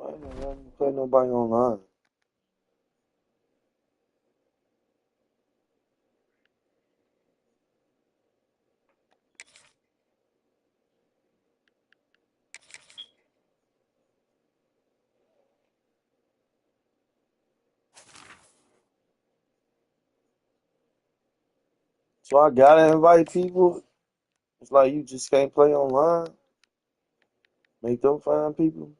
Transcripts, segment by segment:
I don't play nobody online. So I gotta invite people. It's like you just can't play online. Make them find people.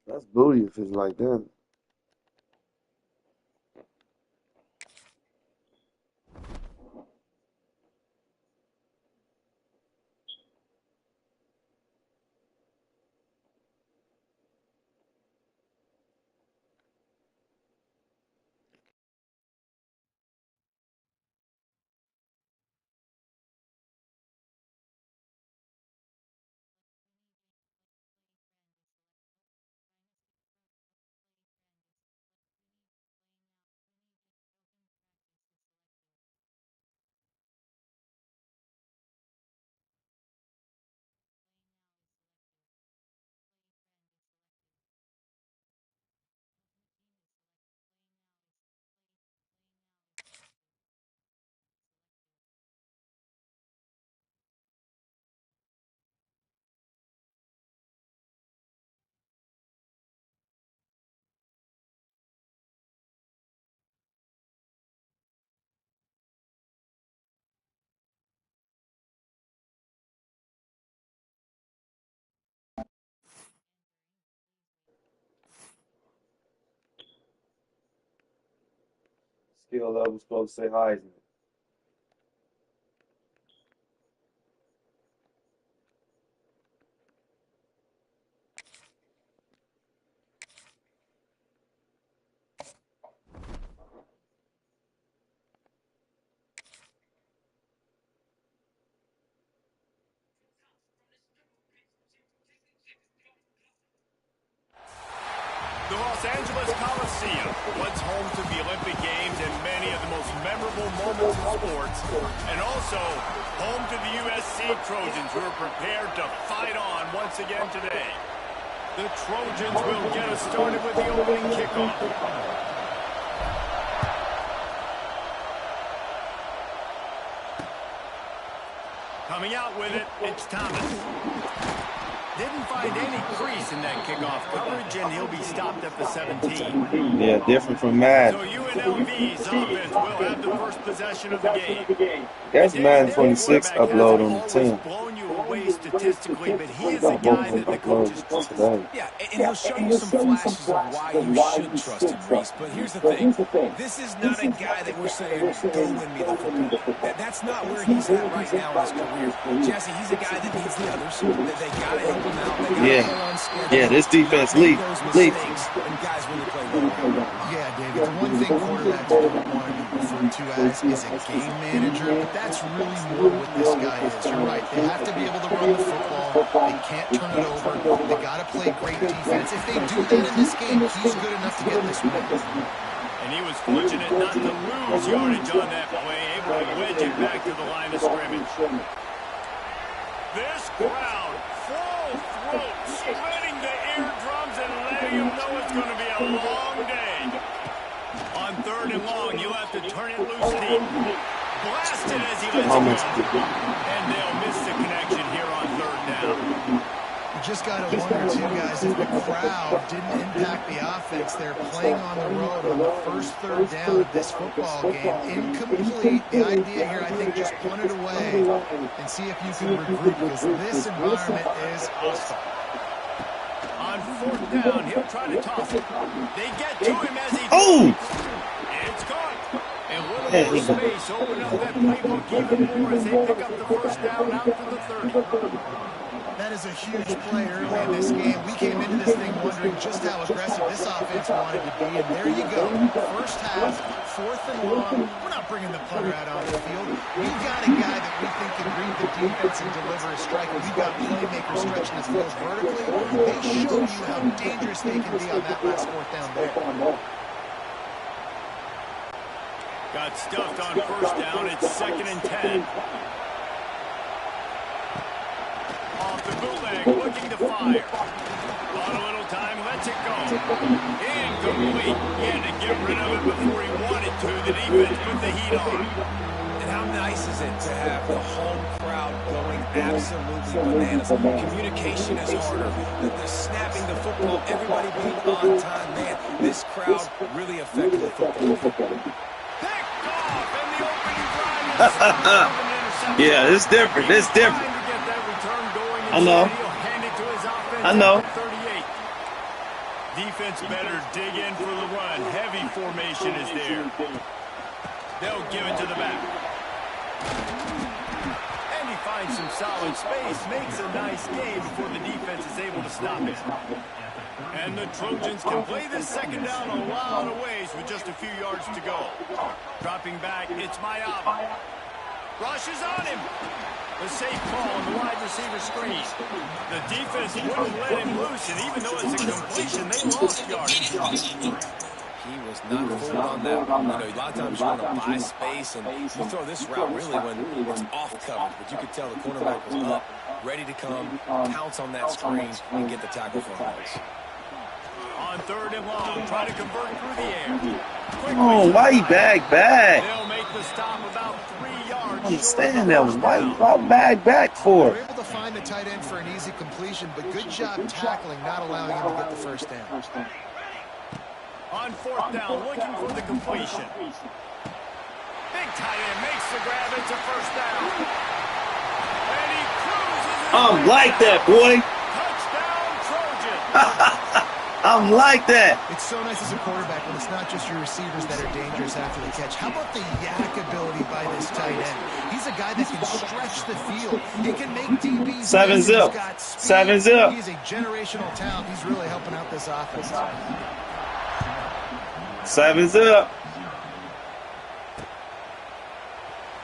That's booty if it's like that. Skill level supposed to say Heisman. The Los Angeles Coliseum, once home to the Olympic Games and many of the most memorable moments in sports, and also home to the USC Trojans, who are prepared to fight on once again today. The Trojans will get us started with the opening kickoff. Coming out with it, it's Thomas. Didn't find any crease in that kickoff coverage, and he'll be stopped at the 17. Yeah, different from Madden. So UNLV's offense will have the first possession of the game. That's Madden 26 upload on the 10. Blown you away statistically, but he is a guy that the coaches trust. Yeah, and he'll show you some flashes of why you should trust him, Reese. But here's the thing. This is not a guy that we're saying, go win me the football. That's not where he's at right now in his career. Jesse, he's a guy that needs the others. They got to help him out. Yeah, this defense leads. And guys really play well. Yeah, David, the one thing quarterbacks don't want to be referred to as is a game manager, but that's really more what this guy is. You're right. They have to be able to run the football. They can't turn it over. They got to play great defense. If they do that in this game, he's good enough to get this win. And he was fortunate not to lose yardage on that play, able to wedge it back to the line of scrimmage. This crowd, full throat, spreading the eardrums and letting them know it's going to be a long day. On 3rd and long, you'll have to turn it loose deep. blasted as he lets it go. And they'll miss the connection here on third down. You just got to wonder, too, guys, if the crowd didn't impact the offense. They're playing on the road on the first third down of this football game. Incomplete. The idea here, I think, just punt it away and see if you can regroup, because this environment is hostile. On fourth down, he'll try to toss it. They get to him as he It's caught. And a little more space open up that playbook even more as they pick up the first down out to the 30. That is a huge play early in this game. We came into this thing wondering just how aggressive this offense wanted to be, and there you go. First half, fourth and long. We're not bringing the punter out on the field. We've got a guy that we think can read the defense and deliver a strike. We've got playmakers stretching the field vertically. They show you how dangerous they can be on that last fourth down there. Got stuffed on first down. It's 2nd and 10. Off the bootleg, looking to fire. On a little time, lets it go. Incomplete. He had to get rid of it before he wanted to. The defense put the heat on. And how nice is it to have the home crowd going absolutely bananas? Communication is harder. The snapping the football, everybody being on time. Man, this crowd really affected the football. Picked off, and the opening drive is Yeah, it's different. It's different. I know. I know. Defense better dig in for the run. Heavy formation is there. They'll give it to the back. And he finds some solid space. Makes a nice game before the defense is able to stop it. And the Trojans can play this second down a lot of ways with just a few yards to go. Dropping back, it's Mayava. Rushes on him. The safe call on the wide receiver screen. The defense wouldn't let him loose, and even though it's a completion, they lost yardage. He was not fooled on that. You know, a lot of times you want to buy space, and you throw this route really when it's off coverage. But you could tell the cornerback was up, ready to come, pounce on that screen, and get the tackle for Holmes. On third and long, try to convert through the air. Oh, why he back? They'll make the stop about 3 yards. I understand that. Why you back for? We're able to find the tight end for an easy completion, but good job tackling, not allowing him to get the first down. On fourth down, looking for the completion. Big tight end makes the grab. It's a first down. And he cruises. I'm like that, boy. Touchdown, Trojan. I'm like that. It's so nice as a quarterback when it's not just your receivers that are dangerous after the catch. How about the yak ability by this tight end? He's a guy that can stretch the field. He can make DBs. 7-zip. 7-zip. He's a generational talent. He's really helping out this offense. 7-zip.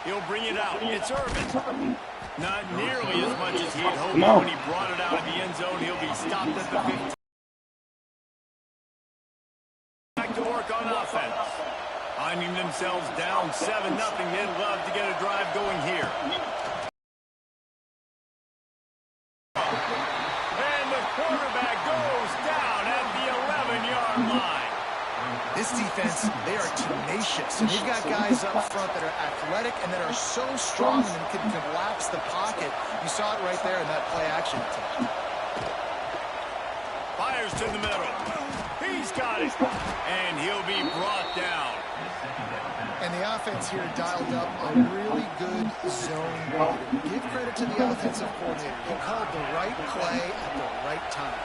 He'll bring it out. It's Irvin. Not nearly as much as he had hoped when he brought it out of the end zone. He'll be stopped at the 15. Back to work on offense. Finding themselves down 7-0. They'd love to get a drive going here. And the quarterback goes down at the 11-yard line. This defense, they are tenacious. And you've got guys up front that are athletic and that are so strong and can collapse the pocket. You saw it right there in that play action attempt. Fires to the middle. He's got it. And he'll be brought down. And the offense here dialed up a really good zone read. Give credit to the offensive coordinator. He called the right play at the right time.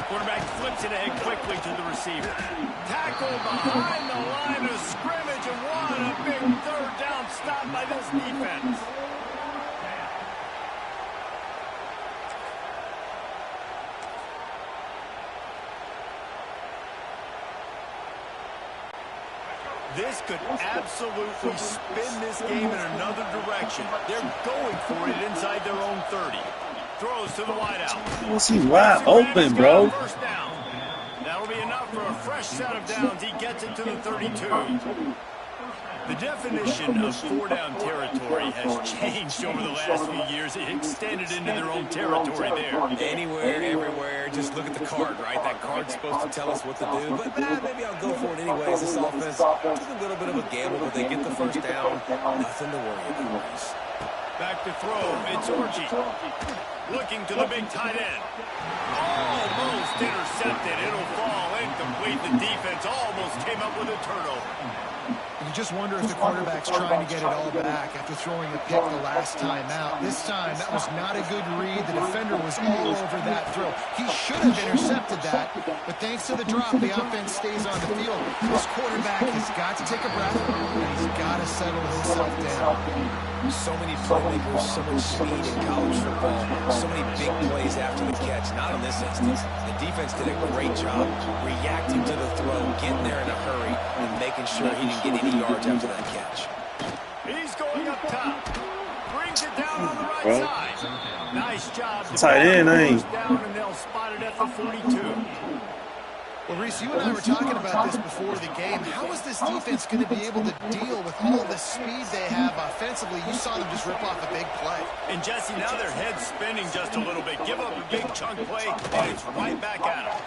Quarterback flips it ahead quickly to the receiver. Tackle behind the line of scrimmage, and what a big third down stop by this defense. This could absolutely spin this game in another direction. They're going for it inside their own 30. Throws to the wideout. What's he wide open, bro? First down. That'll be enough for a fresh set of downs. He gets it to the 32. The definition of four-down territory has changed over the last few years. It extended into their own territory there. Anywhere, everywhere. Just look at the card, right? That card's supposed to tell us what to do. But maybe I'll go for it anyways. This offense took a little bit of a gamble, but they get the first down. Nothing to worry about. Back to throw. It's Orchie. Looking to the big tight end. Almost intercepted. It'll fall incomplete. The defense almost came up with a turnover. You just wonder if the quarterback's trying to get it all back after throwing a pick the last time out. This time, that was not a good read. The defender was all over that throw. He should have intercepted that, but thanks to the drop, the offense stays on the field. This quarterback has got to take a breath, and he's got to settle himself down. So many playmakers, so much speed in college football, so many big plays after the catch. Not in this instance. The defense did a great job reacting to the throw, getting there in a hurry, and making sure he didn't get any yards after that catch. He's going up top. Brings it down on the right side. Nice job. Tight end, first down, and they'll spot it at the 42. Well, Reese, you and I were talking about this before the game. How is this defense going to be able to deal with all the speed they have offensively? You saw them just rip off a big play. And, Jesse, now their head's spinning just a little bit. Give up a big chunk play, and it's right back at him.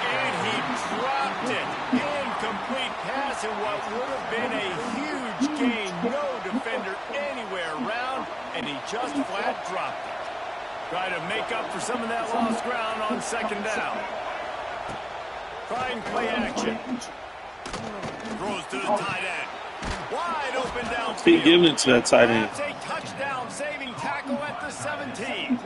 And he dropped it. Incomplete pass, and what would have been a huge gain. No defender anywhere around, and he just flat dropped it. Try to make up for some of that lost ground on second down. Trying play action. Throws to the tight end. Wide open downfield. Keep giving it to that tight end. That's a touchdown-saving tackle at the 17.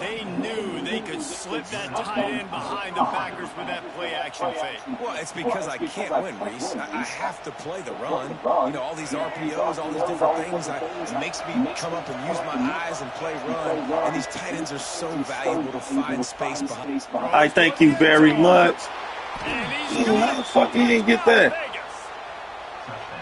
They knew they could slip that tight end behind the backers with that play-action fake. Well, it's because I can't win, Reese. I have to play the run. You know, all these RPOs, all these different things, it makes me come up and use my eyes and play run. And these tight ends are so valuable to find space behind. I thank you very much. How the fuck he didn't get that?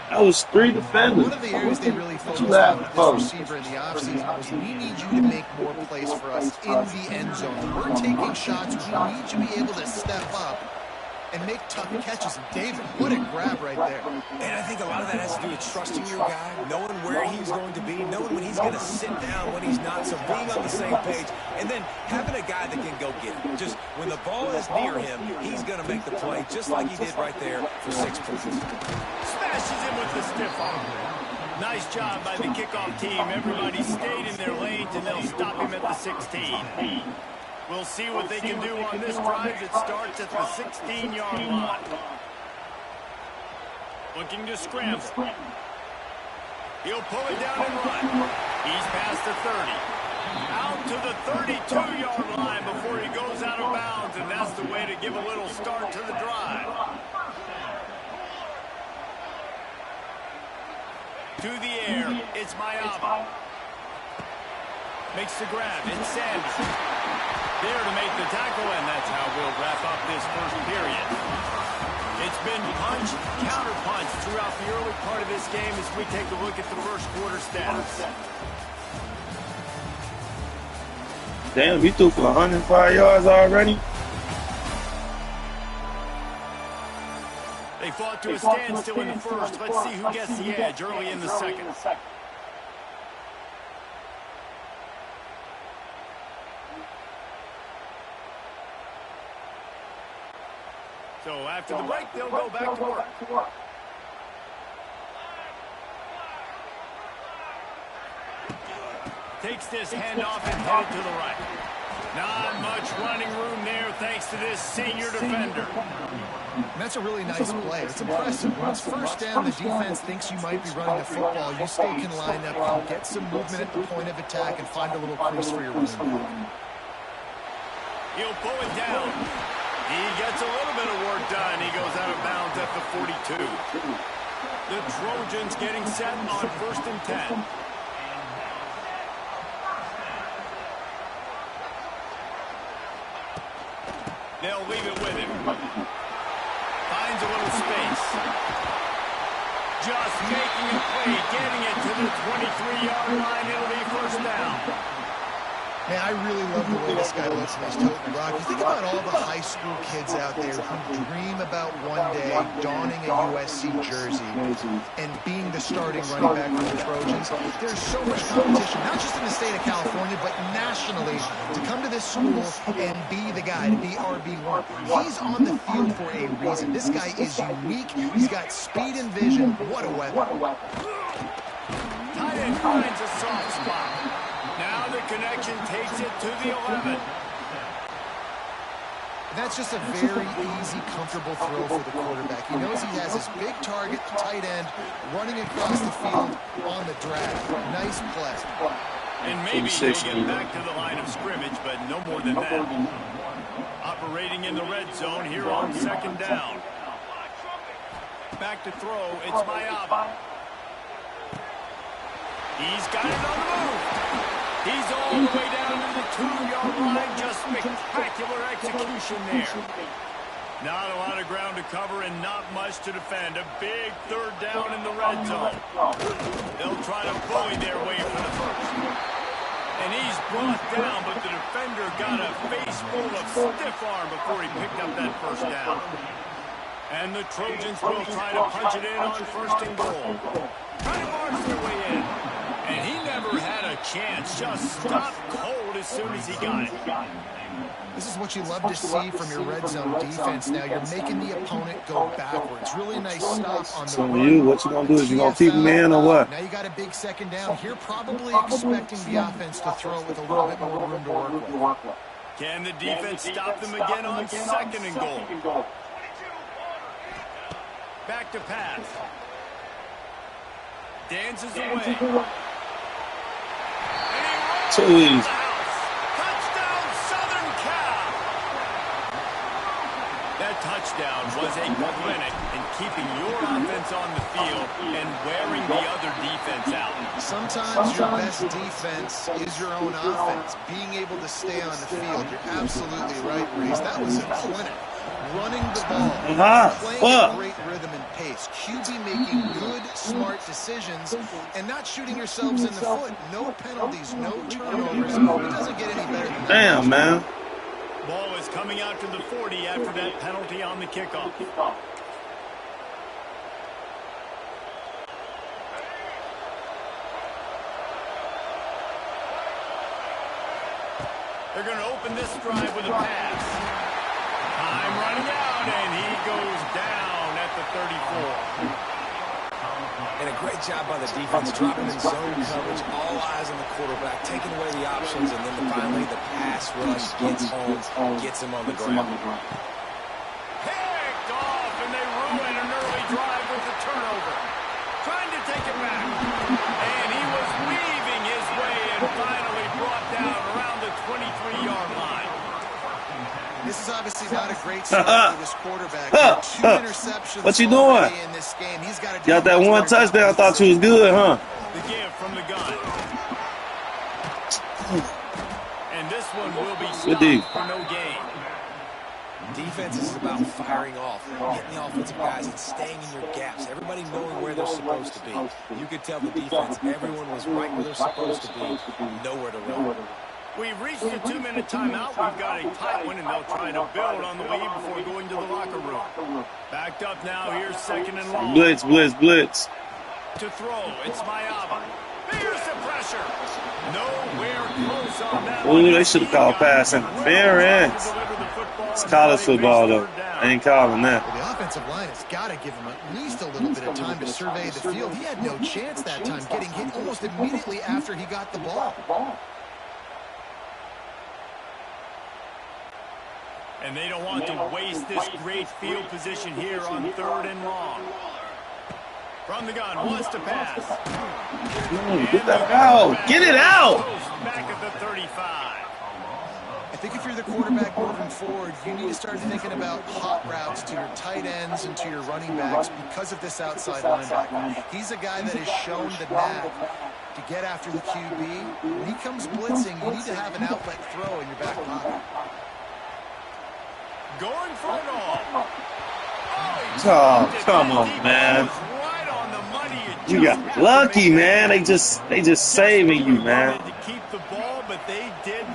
That was 3 defenders. One of the areas they really focused on with this receiver in the offseason was we need you to make more plays for us in the end zone. We're taking shots. We need you to be able to step up and make tough catches. And David, what a grab right there. And I think a lot of that has to do with trusting your guy, knowing where he's going to be, knowing when he's going to sit down, when he's not, so being on the same page, and then having a guy that can go get it. Just when the ball is near him, he's going to make the play, just like he did right there for 6 points. Smashes him with the stiff arm. Nice job by the kickoff team. Everybody stayed in their lanes, and they'll stop him at the 16. We'll see what they can do on this drive that starts at the 16-yard line. Looking to scramble. He'll pull it down and run. He's past the 30. Out to the 32-yard line before he goes out of bounds, and that's the way to give a little start to the drive. To the air, it's Mayaba. Makes the grab, it's Sanders. There to make the tackle, and that's how we'll wrap up this first period. It's been punch, counter-punch throughout the early part of this game as we take a look at the first quarter stats. Damn, he threw for 105 yards already? They fought to a standstill in the first. Let's see who gets the edge early in the second. So after the break, they'll go back to work. Takes this handoff and headed to the right. Not much running room there thanks to this senior defender. And that's a really nice play. It's impressive. When it's first down, the defense thinks you might be running the football. You still can line up and get some movement at the point of attack and find a little crease for your running back. He'll pull it down. He gets a little bit of work done. He goes out of bounds at the 42. The Trojans getting set on 1st and 10. They'll leave it with him. Finds a little space. Just making a play, getting it to the 23-yard line. It'll be first down. Hey, I really love the way this guy looks in his Toten Rock. You think about all the high school kids out there who dream about one day donning a USC jersey and being the starting running back for the Trojans. There's so much competition, not just in the state of California, but nationally, to come to this school and be the guy, to be RB1. He's on the field for a reason. This guy is unique. He's got speed and vision. What a weapon. Tight end finds a soft spot. Now the connection takes it to the 11. That's just a very easy, comfortable throw for the quarterback. He knows he has his big target, the tight end, running across the field on the drag. Nice play. And maybe he'll get back to the line of scrimmage, but no more than that. Operating in the red zone here on second down. Back to throw, it's Mayaba. He's got it on the move. He's all the way down to the 2-yard line. Just spectacular execution there. Not a lot of ground to cover and not much to defend. A big third down in the red zone. They'll try to bully their way for the first. And he's brought down, but the defender got a face full of stiff arm before he picked up that first down. And the Trojans will try to punch it in on first and goal. Trying to march their way in. And he never had a chance. Just stopped cold as soon as he got it. This is what you love to see from your red zone defense now. You're making the opponent go backwards. Really nice stop on the So run. what you gonna do? Is you gonna keep him in or what? Now you got a big second down here, probably expecting the offense to throw with a little bit more room to work with. Can the defense stop them again on second and goal? Back to pass. Dances away. Too easy. Touchdown, Southern Cal! That touchdown was a clinic in keeping your offense on the field and wearing the other defense out. Sometimes your best defense is your own offense, being able to stay on the field. You're absolutely right, Reese. That was a clinic. Running the ball, playing a great rhythm and pace, QB making good, smart decisions, and not shooting yourselves in the foot. No penalties, no turnovers. It doesn't get any better than that. Damn, man. Ball is coming out to the 40 after that penalty on the kickoff. They're going to open this drive with a pass. Time running out, and he goes down at the 34. And a great job by the defense, dropping in zone coverage, all eyes on the quarterback, taking away the options, and then finally the pass rush gets home, gets him on the ground. Picked off, and they ruin an early drive with the turnover. Trying to take it back. And he was weaving his way and finally brought down around the 23-yard line. This is obviously not a great start for this quarterback. 2 interceptions. What you doing? In this game. He's got that one touchdown. I thought you was good, huh? The give from the gun. And this one will be stopped for no gain. Defense is about firing off, getting the offensive guys and staying in your gaps. Everybody knowing where they're supposed to be. You could tell the defense, everyone was right where they're supposed to be, nowhere to run. We've reached the 2-minute timeout. We've got a tight one, and they'll try to build on the lead before going to the locker room. Backed up now. Here's second and long. Blitz. To throw, it's Mayaba. There's the pressure. Nowhere close on that. Ooh, they should have called pass interference. It's college football, though. They ain't calling that. Well, the offensive line has got to give him at least a little bit of time to survey the field. He had no chance that time, getting hit almost immediately after he got the ball. And they don't want to waste this great field position here on third and long. From the gun, wants to pass. Get that out. Get it out. Back at the 35. I think if you're the quarterback moving forward, you need to start thinking about hot routes to your tight ends and to your running backs because of this outside linebacker. He's a guy that has shown the knack to get after the QB. When he comes blitzing, you need to have an outlet throw in your back pocket. Going for it all. Oh, come on, man. Right on the money. You got lucky, man. They just saving you, man. To keep the ball, but they did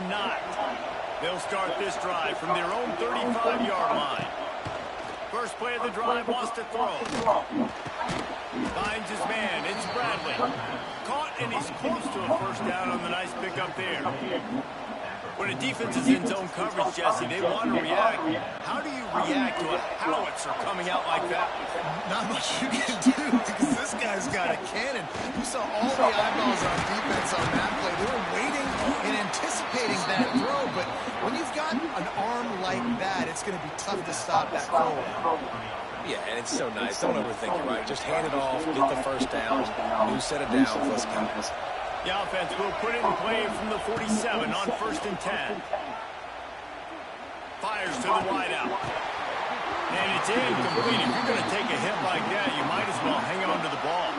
They'll start this drive from their own 35-yard line. First play of the drive, wants to throw. Finds his man. It's Bradley. Caught, and he's close to a first down on the nice pickup there. When a defense is in zone coverage, Jesse, they want to react. How do you react to a howitzer coming out like that? Not much you can do because this guy's got a cannon. You saw all the eyeballs on defense on that play. They were waiting and anticipating that throw, but when you've got an arm like that, it's going to be tough to stop that throw. Yeah, and it's so nice. Don't overthink it, right? Just hand it off, get the first down, new set of downs, let's count. The offense will put it in play from the 47 on 1st and 10. Fires to the wideout. And it's incomplete. If you're going to take a hit like that, you might as well hang on to the ball.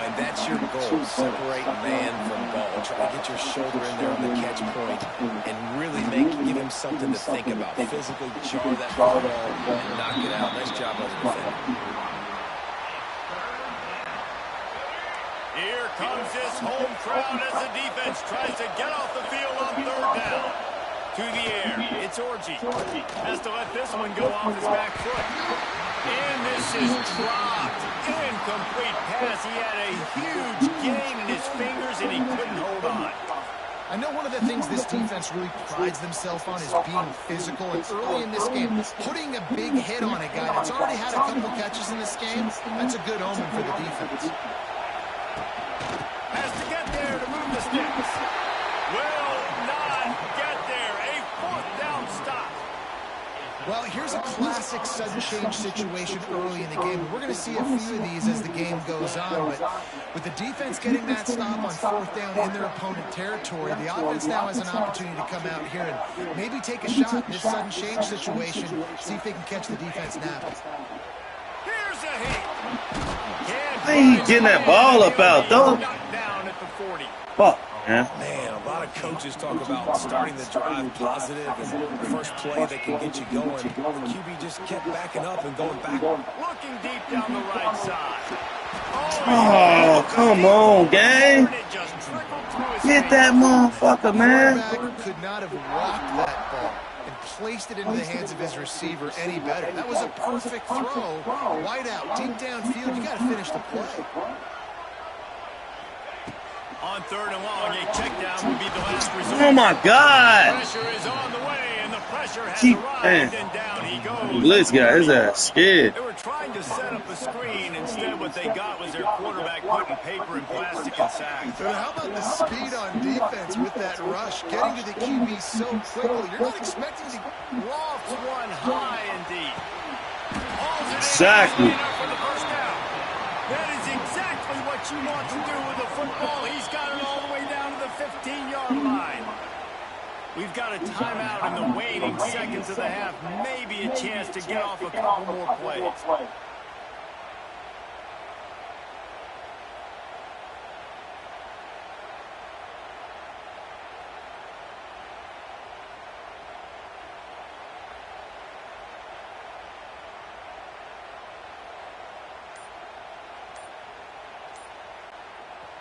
And that's your goal. Separate man from ball. Try to get your shoulder in there on the catch point and really give him something to think about. Physically jar that ball and knock it out. Nice job by the defender. Here comes this home crowd as the defense tries to get off the field on 3rd down. To the air, it's Orji. Has to let this one go off his back foot. And this is dropped. Incomplete pass. He had a huge gain in his fingers, and he couldn't hold on. I know one of the things this defense really prides themselves on is being physical, and early in this game, putting a big hit on a guy that's already had a couple catches in this game, that's a good omen for the defense. Has to get there to move the sticks. Will not get there. A 4th down stop. Well, here's a classic sudden change situation early in the game. We're going to see a few of these as the game goes on, but with the defense getting that stop on 4th down in their opponent territory, the offense now has an opportunity to come out here and maybe take a shot in this sudden change situation, see if they can catch the defense napping. Here's a hit. I ain't getting that ball up out, though. Down at the 40. Fuck, man. Man, a lot of coaches talk about starting the drive positive and the first play that can get you going. The QB just kept backing up and going back. Looking deep down the right side. Oh, come on, gang. It just trickled through his Get that motherfucker, man. Quarterback could not have walked that ball and placed it into the hands of his receiver any better. That was a perfect throw. Wide out, deep downfield. You got to finish the play. On 3rd and long, a check down would be the last resort. Oh, my God. Pressure is on the way, and the pressure has Keep, arrived, man. and down he goes. Blitz got his ass scared. They were trying to set up a screen. Instead, what they got was their quarterback putting paper and plastic and sacks. But how about the speed on defense with that rush, getting to the QB so quickly? You're not expecting to Lofts one high and deep. Exactly. For the first down. That is exactly what you want to do with a football. He's got it all the way down to the 15-yard line. We've got a timeout in the waning seconds of the half. Maybe a chance to get off a couple more plays.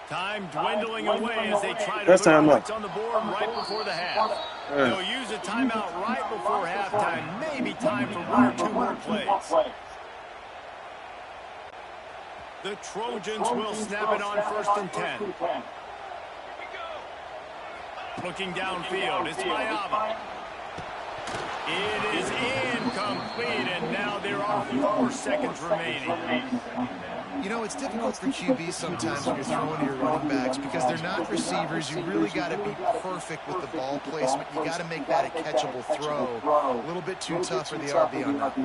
Time dwindling away as they try to put points on the board right before the half. They'll use a timeout right before halftime. Maybe time for 1 or 2 more plays. The Trojans will snap it on 1st and 10. Looking downfield, it's Mayava. It is incomplete, and now there are 4 seconds remaining. You know, it's difficult for QBs sometimes when you're throwing to your running backs because they're not receivers. You really got to be perfect with the ball placement. You got to make that a catchable throw. A little bit too tough for the RB on that.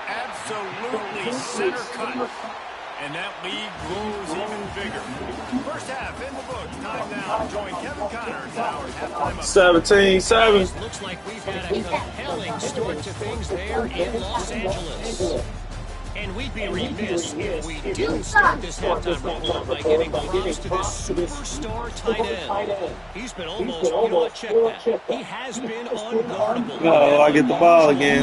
Absolutely center cut. And that lead grows even bigger. First half in the books. Time now. Join Kevin Connors at our halftime up. 17-7. Looks like we've had a compelling start to things there in Los Angeles. And we'd be remiss if we didn't start this halftime report by giving props to this superstar tight end. He's been almost, you know what, check that. He has been unguardable. Oh, I get the ball again.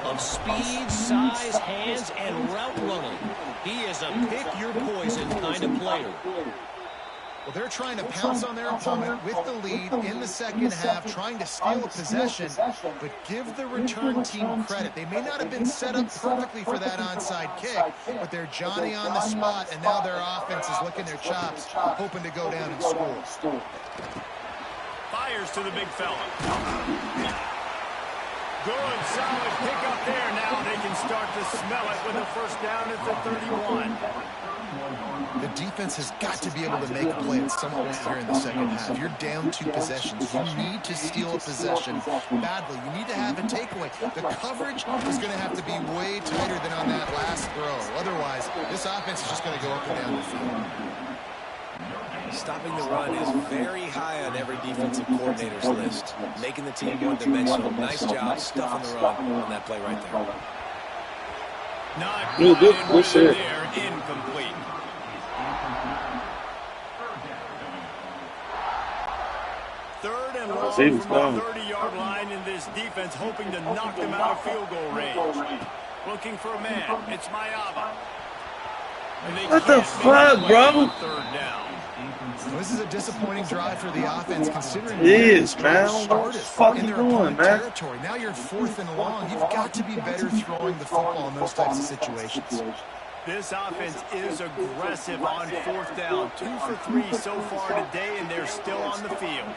Of speed, size, hands, and route running. He is a pick-your-poison kind of player. Well, they're trying to pounce on their opponent with the lead in the second half, trying to steal a possession, but give the return team credit. They may not have been set up perfectly for that onside kick, but they're Johnny on the spot, and now their offense is licking their chops, hoping to go down and score. Fires to the big fella. Good, solid pick up there. Now they can start to smell it with a first down at the 31. The defense has got to be able to make a play at some point here in the second half. You're down 2 possessions. You need to steal a possession badly. You need to have a takeaway. The coverage is going to have to be way tighter than on that last throw. Otherwise, this offense is just going to go up and down the field. Stopping the run is very high on every defensive coordinator's list. Making the team one-dimensional. Nice job stuffing the run on that play right there. Not good shit. There, incomplete. Third and long from the 30-yard line, in this defense hoping to knock them out of field goal range. Looking for a man. It's Mayava. What the fuck, bro? Third down. Well, this is a disappointing drive for the offense, considering it is, man. What the fuck you doing, man? Territory. Now you're 4th and long. You've got to be better throwing the football in those types of situations. This offense is aggressive on 4th down. 2 for 3 so far today, and they're still on the field.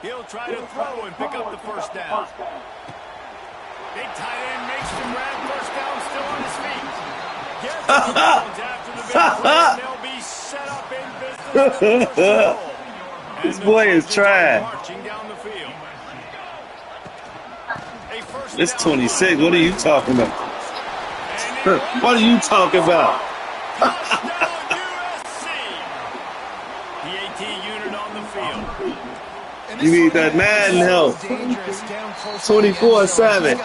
He'll try to throw and pick up the first down. Big tight end makes the grab. First down, still on his feet. Gets the downs after the big play. They'll be set up in business. This boy is trash. Marching down the field. It's 26. What are you talking about? What are you talking about? Touchdown USC. The AT unit on the field. You need that Madden help. 24/7.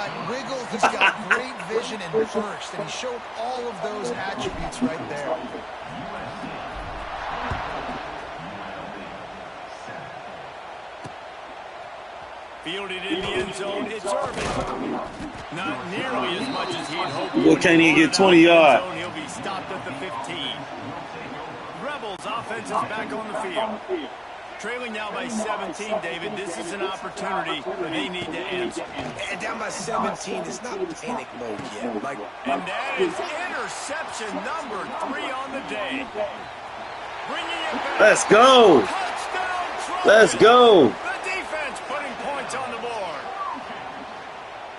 He's got great vision and burst, and he showed all of those attributes right there. Fielded in the end zone, it's Irvin. Not nearly as much as he'd hoped. Well, can't even get 20 yards. He'll be stopped at the 15. Rebels offense is back on the field. Trailing now by 17, David. This is an opportunity that they need to answer. And down by 17, it's not panic mode yet. And that is interception number 3 on the day. Bringing it back. Let's go. Touchdown, Trojans. Let's go. The defense putting points on the board.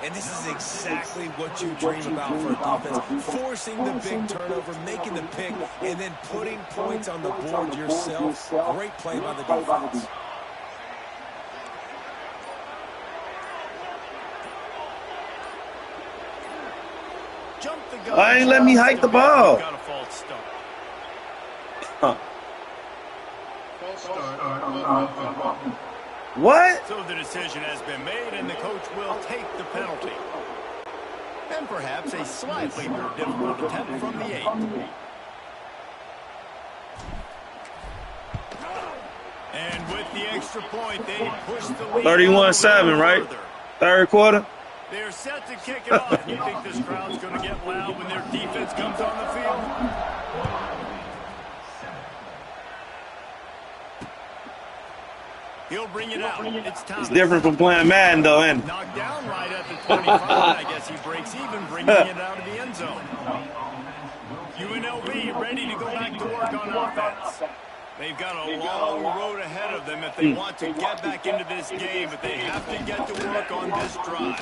And this is exactly what you dream about for a defense. Forcing the big turnover, making the pick, and then putting points on the board yourself. Great play by the defense. Jump the gun. Why ain't let me hike the ball? Got a false start. Huh. What? So the decision has been made, and the coach will take the penalty. And perhaps a slightly more difficult attempt from the 8. And with the extra point, they push the lead 31-7, right? Third quarter. They're set to kick it off. You think this crowd's going to get loud when their defense comes on the field? He'll bring it out. It's Thomas. It's different from playing Madden, though, and Knocked down right at the 25. I guess he breaks even, bringing it out of the end zone. UNLV ready to go back to work on offense. They've got a long road ahead of them if they want to get back into this game, but they have to get to work on this drive.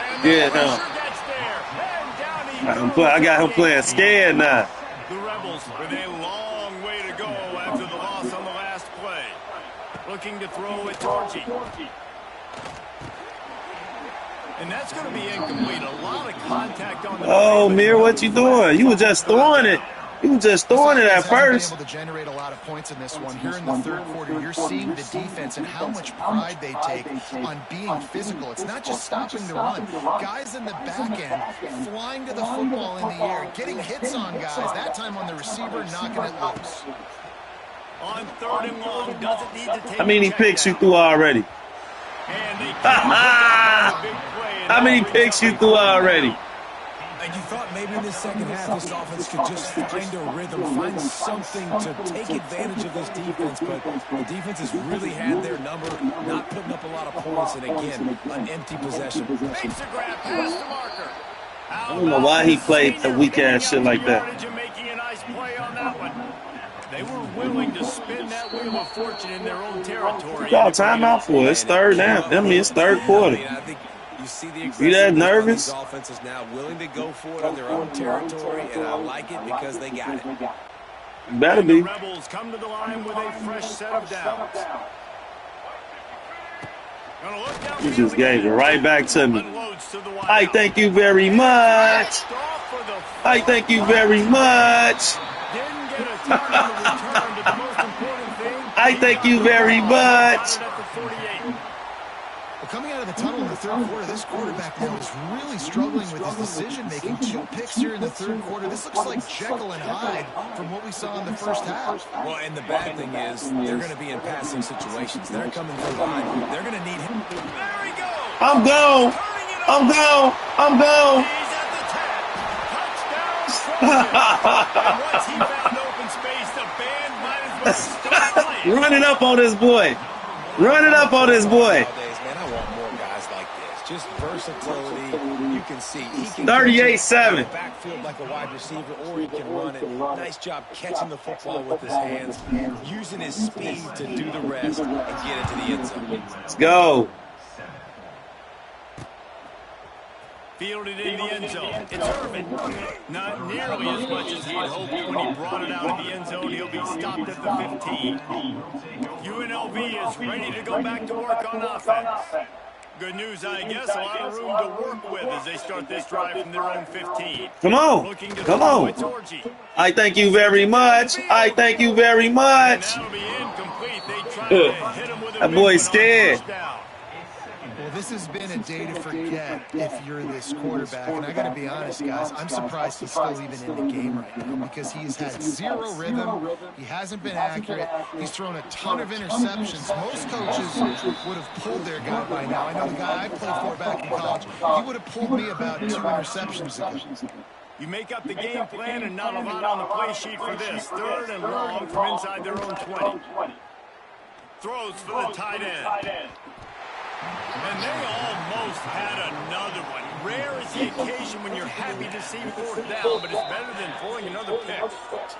And the pressure gets there. And down he goes. I got him playing scared now. The Rebels with a long way to go after the loss on the last play. Looking to throw at Torchy. And that's going to be incomplete. A lot of contact on the Oh, Mir, what you doing? You were just throwing it. You were just throwing it at first. Able to generate a lot of points in this one. Here in the third quarter, you're seeing the defense and how much pride they take on being physical. It's not just stopping the run. Guys in the back end flying to the football in the air, getting hits on guys. That time on the receiver, knocking it loose. On 3rd and long, doesn't need to take How many a check picks you down. threw already? And they can't put that on the big play, and How that many brings picks up you a threw 4th down. already? And you thought maybe in this second half this offense could just find a rhythm, find something to take advantage of this defense, but the defense has really had their number, not putting up a lot of points, and again, an empty possession. Makes a grab past the marker. I don't know why he played a weak-ass shit like that. And making a nice play on that one. They were willing to spin that wheel of fortune in their own territory. Y'all timeout for it. It's third down. I mean, it's third quarter. I think you see the You that nervous? these offenses now willing to go for it on their own territory, and I like it because they got it. Better be. The Rebels come to the line with a fresh set of downs. You just gave it right back to me. Unloads to the wide I out. thank you very much. Off for the I thank you very much. Didn't get a ton on the return, but the most important thing, I thank you very much. got it at the 48. Well, coming out of the tunnel in the third quarter, this quarterback now is really struggling with his decision-making. 2 picks here in the third quarter. This looks like Jekyll and Hyde from what we saw in the first half. Well, and the bad thing is they're going to be in passing situations. They're coming from behind. They're going to need him. There he goes. I'm gone. Turning it I'm over. gone. I'm gone. He's at the 10. Touchdown, Trojan. And once he found open space, the band might as well start playing. Run it up on this boy. Run it up on this boy. Nowadays, man, I want more guys like this. Just versatility. You can see he can 38-7. catch it backfield like a wide receiver, or he can run it. Nice job catching the football with his hands, using his speed to do the rest and get into the end zone. Let's go. Fielded in the end zone. It's Irvin. Not nearly as much as he had hoped when he brought it out of the end zone. He'll be stopped at the 15. UNLV is ready to go back to work on offense. Good news, I guess. A lot of room to work with as they start this drive from their own 15. Come on. Looking to Come throw, on. it's Orji. I thank you very much. I thank you very And much. that'll be incomplete. They tried to hit him with a That big boy's one on scared. first down. Well, this has been a day to forget if you're this quarterback. And I got to be honest, guys, I'm surprised he's still even in the game right now because he has had zero rhythm. He hasn't been accurate. He's thrown a ton of interceptions. Most coaches would have pulled their guy by now. I know the guy I played for back in college, he would have pulled me about 2 interceptions ago. You make up the game plan and not a lot on the play sheet for this. 3rd and long from inside their own 20. Throws for the tight end. And they almost had another one. Rare is the occasion when you're happy to see 4th down, but it's better than throwing another pick.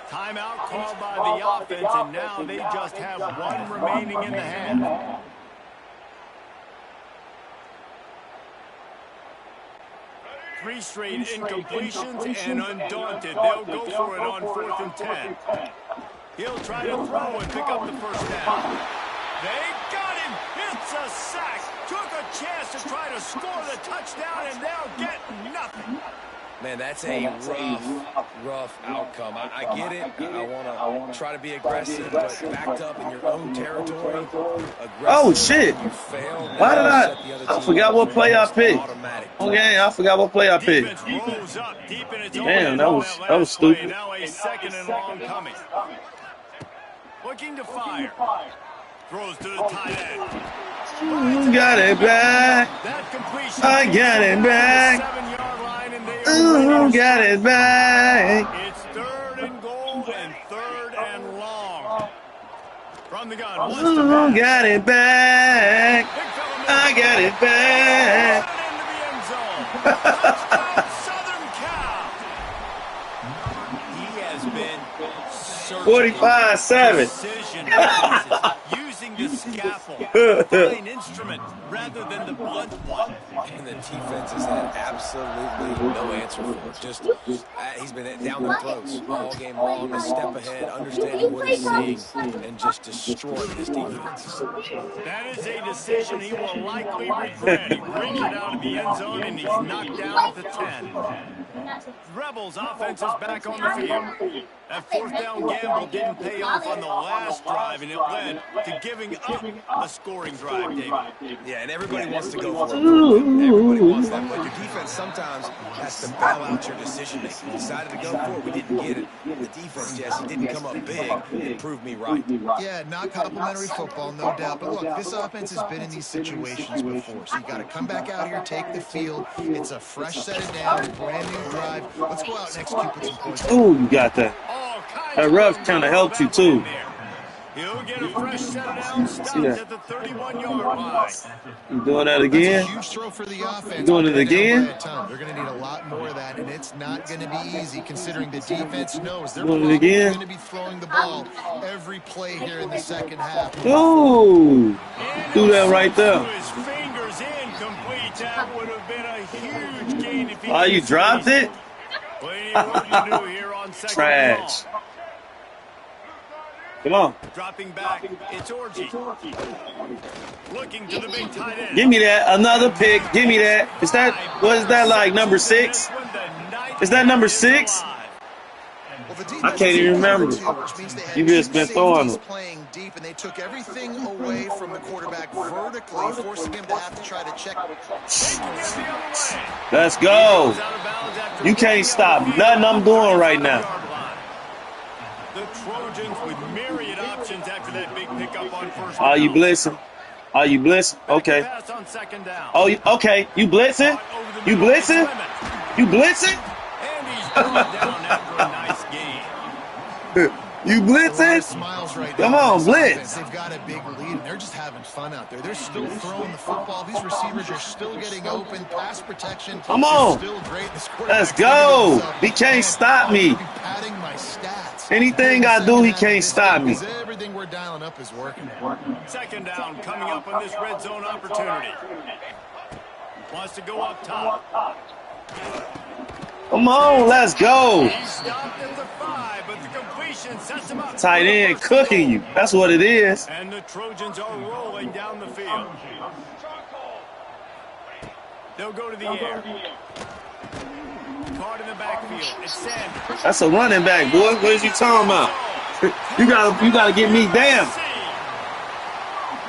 Timeout called by the offense, and now they just have 1 remaining in the half. Three straight incompletions, and undaunted, they'll go for it on 4th and 10. He'll try to throw and pick up the first down. They got him. It's a sack. Took a chance to try to score the touchdown, and they'll get nothing. Man, that's a rough outcome. I get it. I want to try to be aggressive, but backed up in your own territory. Oh, shit. You fail. Why did I forgot what play I picked. Okay, I forgot what play I picked. Defense rolls up deep in its own Damn, end that on was last stupid. play. Now a 2nd and long coming. Looking to fire. Throws to the tight end. Got it back. That completion. I got it back. 7-yard line, and they are ready to Got it back. It's 3rd and goal and 3rd and long. From the gun, wants to pass. Got it back. Big fella missed. I got it back. Into the end zone. Touchdown, Southern Cal. He has been 45-7. precision passes, using the scaffold, fine instrument rather than the blunt one. And the defense has had absolutely no answer for it. Just he's been down their throats all game long, a step ahead, understanding what he's seeing, and just destroying this defense. That is a decision he will likely regret. He brings it out of the end zone, and he's knocked down at the 10. Rebels offense is back on the field. That 4th down gamble didn't pay off on the last drive, and it led to giving up a scoring drive, David. Yeah, and everybody wants to go for it. Everybody wants that, but your defense sometimes has to bail out your decision making. You decided to go for it, we didn't get it. The defense, Jesse, didn't come up big and prove me right. Yeah, not complimentary football, no doubt. But look, this offense has been in these situations before. So you got to come back out here, take the field. It's a fresh set of downs, brand new drive. Let's go out and execute with some points. Ooh, you got that. That rough kind of helped you too. He'll get a fresh set of down stops at the 31-yard line. You doing that again? That's a huge throw for the offense. You doing it again? They're going to need a lot more of that, and it's not going to be easy considering the defense knows they're Doing it probably again? going to be throwing the ball every play here in the second half. Ooh, do that right there. His fingers incomplete. That would have been a huge gain if he Oh, you dropped it? Plenty of work to do here on second Trash. down. Come on. Dropping back, it's Orji. Looking to the big tight end. Give me that. Another pick. Give me that. Is that, what is that like, number 6? Is that number 6? I can't even remember. You just been throwing them. Playing deep, and they took everything away from the quarterback vertically, forcing him to have to try to check. Let's go. You can't stop nothing I'm doing right now. The Trojans with myriad options after that big pickup on first Are you down. blitzing? Are you blitzing? Okay. Pass on second down. Oh, okay. You blitzing? You blitzing? You blitzing? And he's brought down after a nice game. You blitzing? Smiles right Come now. on, blitz. They've got a big lead, and they're just having fun out there. They're still throwing the football. These receivers are still getting open. Pass protection. Come on. Still great. This Let's go. He can't stop me. Padding my stats. Anything I do, he can't stop me. Everything we're dialing up is working. Second down coming up on this red zone opportunity. Wants to go up top. Come on, let's go. He stopped at the 5, but the completion sets him up. Tight end cooking you. That's what it is. And the Trojans are rolling down the field. They'll go to the air. Caught in the backfield. It's Sanders. That's a running back, boy. What is you talking about? You gotta get me down.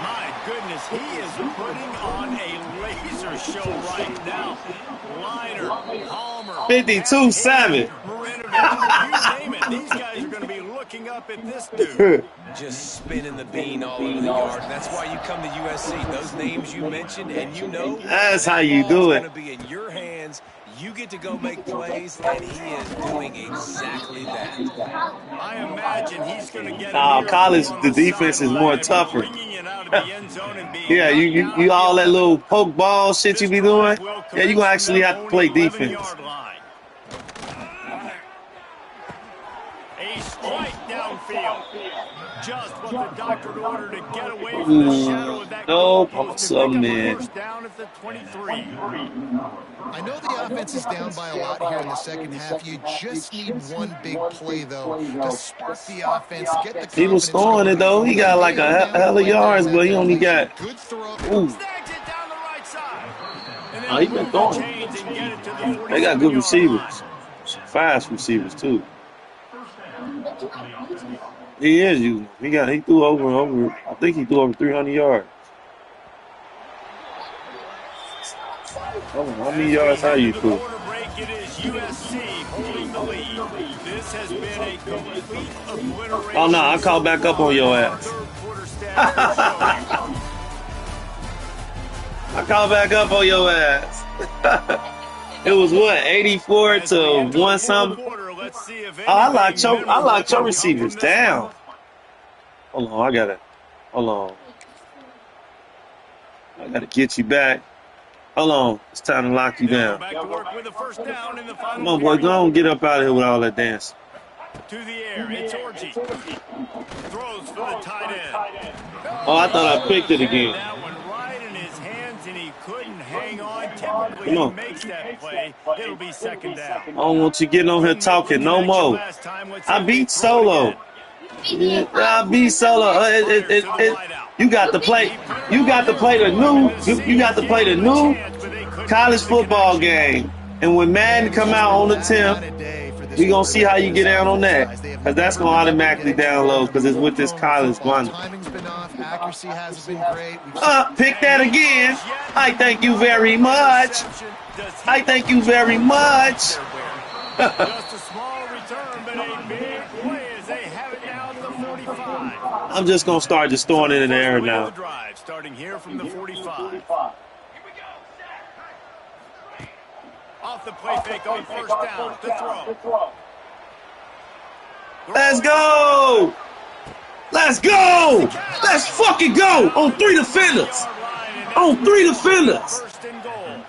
My goodness, he is putting on a laser show right now. Liner, Palmer, 52-7. Marinovich, you name it. These guys are going to be looking up at this dude. Just spinning the bean all over the yard. And that's why you come to USC. Those names you mentioned, and you know That's how you do it. It's going to be in your hands. You get to go make plays, and he is doing exactly that. I imagine he's going to get Nah, college, the defense is more tougher. Yeah, you all that little poke ball shit you be doing. Yeah, you gonna actually have to play defense. A strike downfield. Just what the doctor ordered to get away from the shadow of that Nope, goalpost and some pick up a man. first down at the 23. I know the offense is down by a lot here in the second half. You just need one big play, though, to spark the offense, get the confidence. He was throwing it though. He got like a hell of yards, but he only got. Good throw. Ooh, Snags it down the right side. And then oh, he been move the throwing. chains and get it to the They got 47-yard good line. receivers, fast receivers too. He is using. He threw over and over. I think he threw over 300 yards. How many yards are you threw? Quarter break, it is USC holding the lead. This has been a complete obliteration. Oh no, I caught back up on your ass. Third quarter stats. I caught back up on your ass. It was what, 84 to 1 something? Oh, I locked your receivers down. Hold on, hold on. I gotta get you back. Hold on, it's time to lock you down. Back to work with a first down in the final Come on, boy, go on, get up out of here with all that dancing. to the air. It's Orji. Throws for the tight end. Oh, I thought I picked it again. That one right in his hands, and he couldn't hang on. Typically, Come on. he makes that play. It'll be second down. I don't want you getting on here talking no more. I beat Solo. Yeah, I beat Solo. You got to play. You got to play the new. You got to play the new college football game. And when Madden come out on the 10th, We gonna see how you get down on that, because that's gonna automatically download because it's with this college money. Timing's been off. Accuracy hasn't been great. Pick that again. I thank you very much. I thank you very much. Just a small return, but a big play as they have it now at the 45. I'm just gonna start just throwing it in the air now. Starting here from the 45. Off the play fake on first down to throw. Let's go! Let's go! Let's fucking go! On 3 defenders! On 3 defenders! First and goal.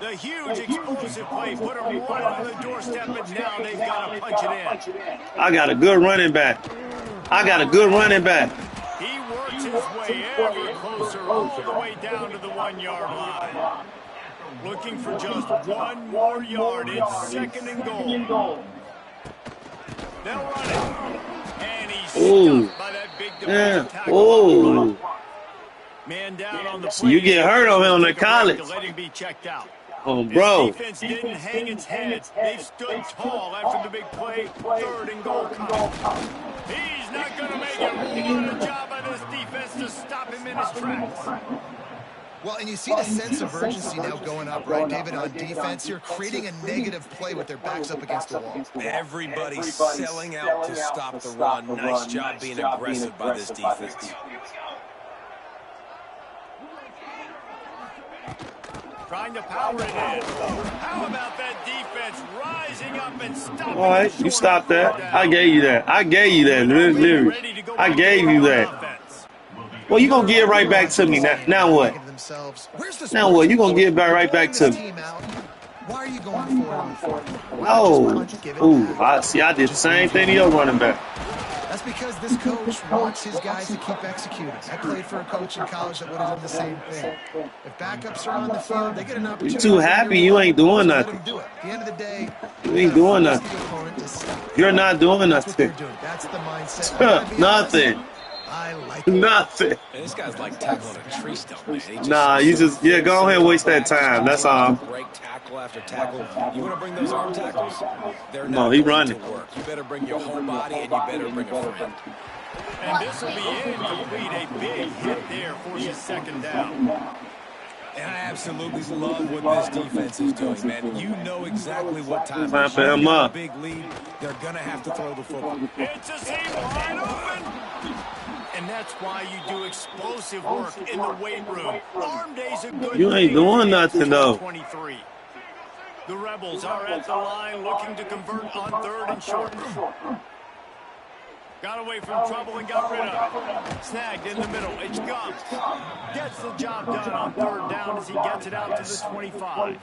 The huge explosive play put them right on the doorstep, but now they've got to punch it in. I got a good running back. I got a good running back. He works his way ever closer all the way down to the 1-yard line. Looking for just one more yard. It's second and goal. They'll run it. And he's stuffed by that big defensive tackle. Oh. Man down on the So you get hurt on him in college. to let him be checked out. Oh, bro. His defense didn't hang its head. They stood tall after the big play. Third and goal coming. He's not going to make it. What a job by this defense to stop him in his tracks. Well, and you see the sense of urgency now going up, right, David, on defense. You're creating a negative play with their backs up against the wall. Everybody's selling out to stop the run. Nice job being aggressive by this defense. Trying to power it in. How about that defense rising up and stopping? All right, you stop that. I gave you that. I gave you that. Literally. I gave you that. Well, you're going to give it right back to me. Now what? Now what? You're going to give it right back to me. Why are you going for it? Oh. Ooh, I did the same thing to your running back. That's because this coach wants his guys to keep executing. I played for a coach in college that would have done the same thing. If backups are on the field, they get an opportunity. You're too happy you ain't doing nothing. At the end of the day, you ain't doing nothing. You're not doing nothing. That's the mindset. Nothing. I like nothing. Man, this guy's like tackling a tree stump, man. Nah, you just go ahead and waste that time. That's all. Break tackle after tackle. You want to bring those arm tackles? They're no, he running. You better bring your whole body and you better bring a friend. And this will be incomplete. A big hit there forces second down. And I absolutely love what this defense is doing, man. You know exactly what time to him up. Big lead. They're going to have to throw the football. It's a seam wide open. And that's why you do explosive work in the weight room. Arm day's a good You ain't doing nothing, though. 23. The Rebels are at the line looking to convert on third and short. Got away from trouble and got rid of it. Snagged in the middle. It's Gump. Gets the job done on third down as he gets it out to the 25.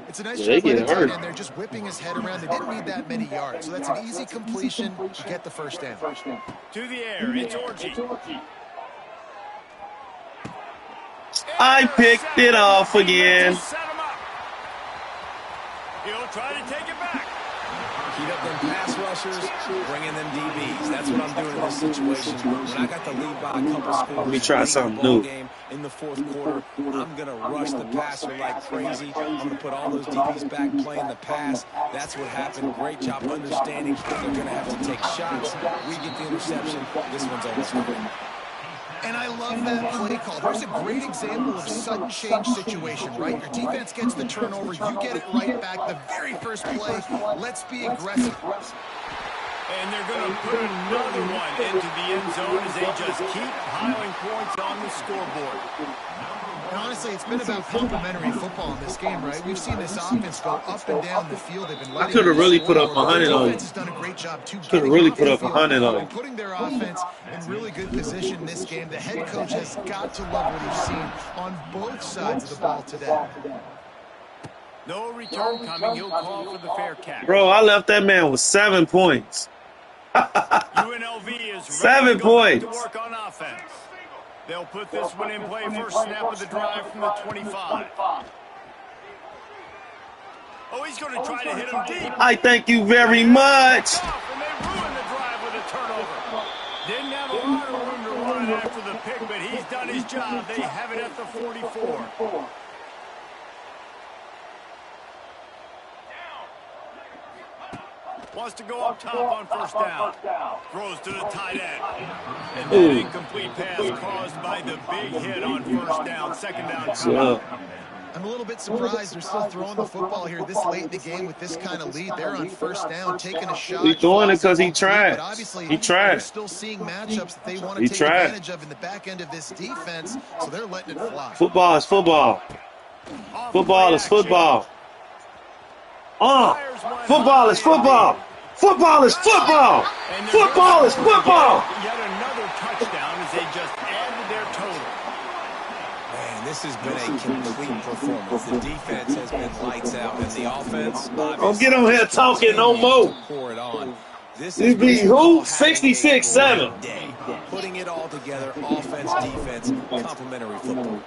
It's a nice job by the tight end. They're just whipping his head around. They didn't need that many yards. So that's an easy completion to get the first down. To the air. It's Orji. I picked it off again. He'll try to take it back. Heat up them pass rushers, bring in them DBs. That's what I'm doing in this situation. When I got the lead by a couple scores, let me try something new. In the fourth quarter, I'm going to rush the passer like crazy. I'm going to put all those DBs back playing the pass. That's what happened. Great job understanding they're going to have to take shots. We get the interception. This one's almost coming. And I love that play call. There's a great example of sudden change situation, right? Your defense gets the turnover. You get it right back. The very first play, let's be aggressive. And they're going to put another one into the end zone as they just keep piling points on the scoreboard. And honestly, it's been about complementary football in this game, right? We've seen this offense go up and down the field. They've been letting could have really put up 100 on you. Done a great job too. Could have really put up 100 on you. Putting their offense in really good position in this game. The head coach has got to love what he's seen on both sides of the ball today. No return coming. He'll call for the fair catch. Bro, I left that man with 7 points. UNLV is 7 points. To work on offense. They'll put this one in play. First snap of the drive from the 25. Oh, he's going to try to hit him deep. I thank you very much. And they ruined the drive with a turnover. Didn't have a lot of room to run after the pick, but he's done his job. They have it at the 44. Wants to go up top on first down. Throws to the tight end. And that incomplete pass caused by the big hit on first down. Second down coming. I'm a little bit surprised they're still throwing the football here this late in the game with this kind of lead. They're on first down, taking a shot. He's doing it because he tried. But obviously, he tried. They're still seeing matchups that they want to take advantage of in the back end of this defense, so they're letting it fly. Football is football. Football is football. Football is football. Football is football. Football is football. Yet another touchdown as they just added their total. Man, this has been a complete performance. The defense has been lights out, and the offense. Don't get on here talking no more. Pour it on. This You be who? 66-7. Putting it all together, offense, defense, complementary football.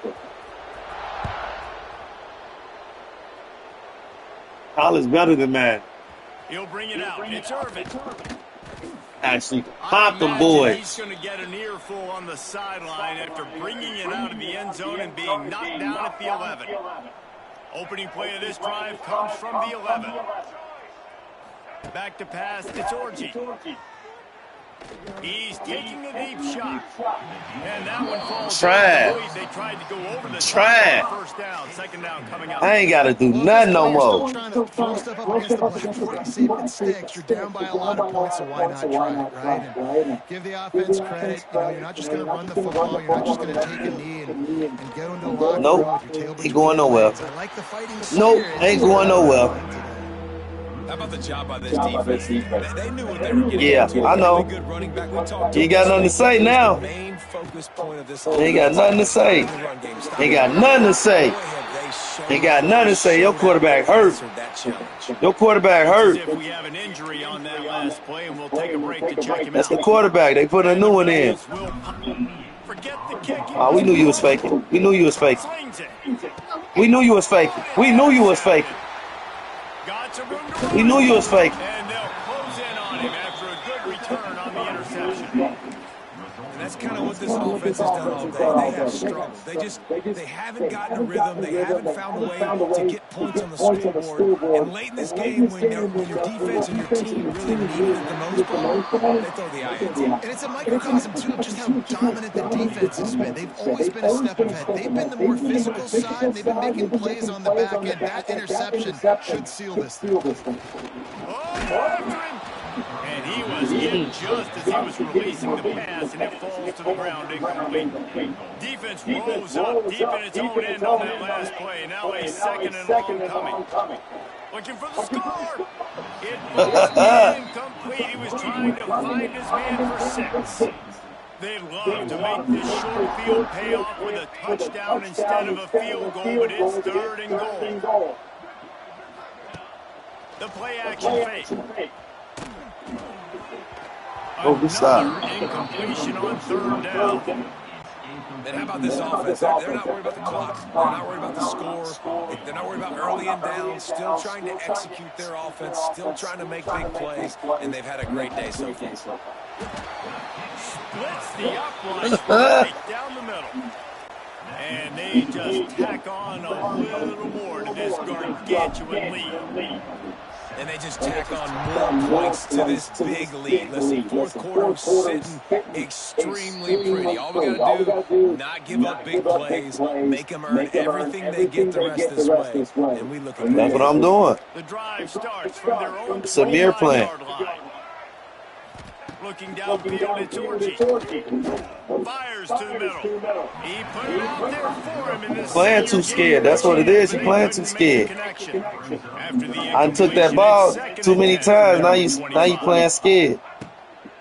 College better than man. He'll bring it out. It's Irvin. Actually, pop them boys. He's going to get an earful on the sideline after bringing it out of the end zone and being knocked down at the 11. Opening play of this drive comes from the 11. Back to pass. It's Orji. He's taking a deep shot. And that one falls. Trash. They tried to go over the Trash. first down. Second down coming up. I ain't got to do nothing no more. Trying to throw stuff up against the blackboard, see if it sticks. You're down by a lot of points, so why not try it, right? And give the offense credit. You know, you're not just going to run the football. You're not just going to take a knee and get into a locker room with your tail between Ain't going nowhere. your legs. I like the fighting spirit. Nope, ain't going nowhere. How about the job by this defense? They knew what they were getting. Yeah, into. I know. Really good running back. We talked You ain't got nothing to say now. main focus point of this Ain't got nothing to say. Ain't got nothing to say. Ain't got nothing to say. Your quarterback hurt. Your quarterback hurt. If we have an injury on that last play, and we'll take a break to check him That's out. the quarterback. They put a new one in. Forget the kick. Oh, we knew you was faking. We knew you was faking. Slings it. We knew you was faking. We knew you was faking. Got some room to We knew you was faking. And they'll close in on him after a good return on the interception. And that's kind of what this offense has done all day. They have struggled. They haven't gotten a rhythm. They haven't found a way to get points on the scoreboard. And late in this game, when your defense and your team really needed the most ball, they throw the INT. And it's a microcosm, too, of just how dominant the defense has been. They've always been a step ahead. They've been the more physical side. They've been making plays on the back end. That interception should seal this thing. And he was in just as he was releasing the pass, and it falls to the ground incomplete. Defense rolls up deep in its own end on that last play. Now a second and long coming. Looking for the score. It was incomplete. He was trying to find his man for 6. They'd love to make this short field pay off with a touchdown instead of a field goal, but it's 3rd and goal. The play action fake. Another incompletion on 3rd down. And how about this offense? They're not worried about the clock. They're not worried about the score. They're not worried about early and down. Still trying to execute their offense. Still trying to make big plays. And they've had a great day so far. Splits the upright right down the middle. And they just tack on a little more to this gargantuan lead. And they just tack on more points to this big lead. Listen, 4th quarter was sitting extremely pretty. All we got to do, not give up big plays, make them earn everything they get the rest of this way. And we look at That's what I'm doing. The drive starts from their own Samir playing. Looking downfield, it's Orji. Fires to the middle. He put it out there for him in this Playing too scared. That's what it is. He playing too scared. I took that ball too many times. Now you playing scared.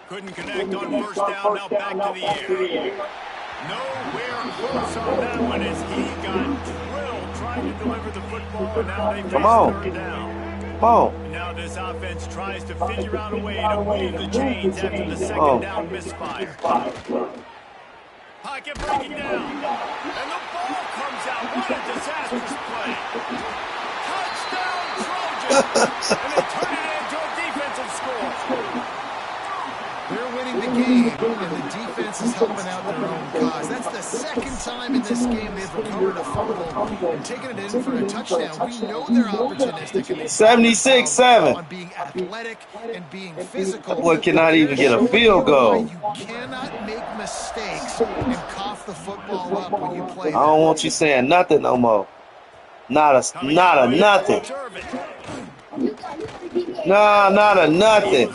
Couldn't connect on first down. Now back to the air. Nowhere close on that one as he got drilled trying to deliver the football. And now they face 3rd down. Come on. Now this offense tries to figure out a way to move the chains after the 2nd down misfire. Pocket breaking down. And the ball comes out. What a disastrous play. Touchdown Trojans. And they turn it into a defensive score. They're winning the game, and the defense is helping out their own cause. That's the second time in this game they've recovered a fumble and taken it in for a touchdown. We know they're opportunistic. And 76-7. On being athletic and being physical. That boy cannot even get a field goal. You cannot make mistakes and cough the football up when you play. I don't want you saying nothing no more. Not a nothing. Nah, not a nothing.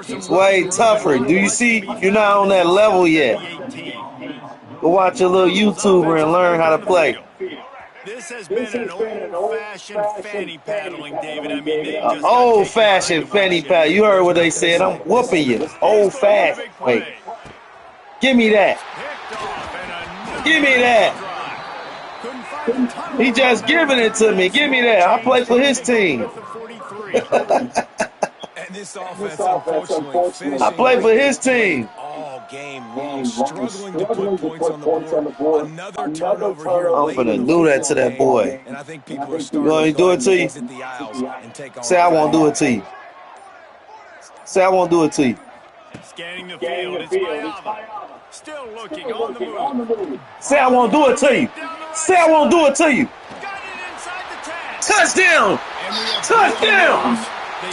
It's way tougher. Do you see? You're not on that level yet. Go watch a little YouTuber and learn how to play. This has been an old-fashioned fanny paddling, David. I mean, they just old-fashioned fanny paddle. You heard what they said. I'm whooping you. Old-fashioned. Wait. Give me that. Give me that. He just giving it to me. Give me that. I play for his team. And this offense, unfortunately, finishing I play for his team. all game long, struggling to put points on the board. Another turnover here. I'm finna do that to that boy. And I think people are starting You want me to do it to you? exit the aisles and take on Say I won't do it to you. Say I won't do it to you. Scanning the field, it's Mayava. Still looking on the move. Say I won't do it to you. Say I won't do it to you. Got it inside the tag. Touchdown! Touchdown!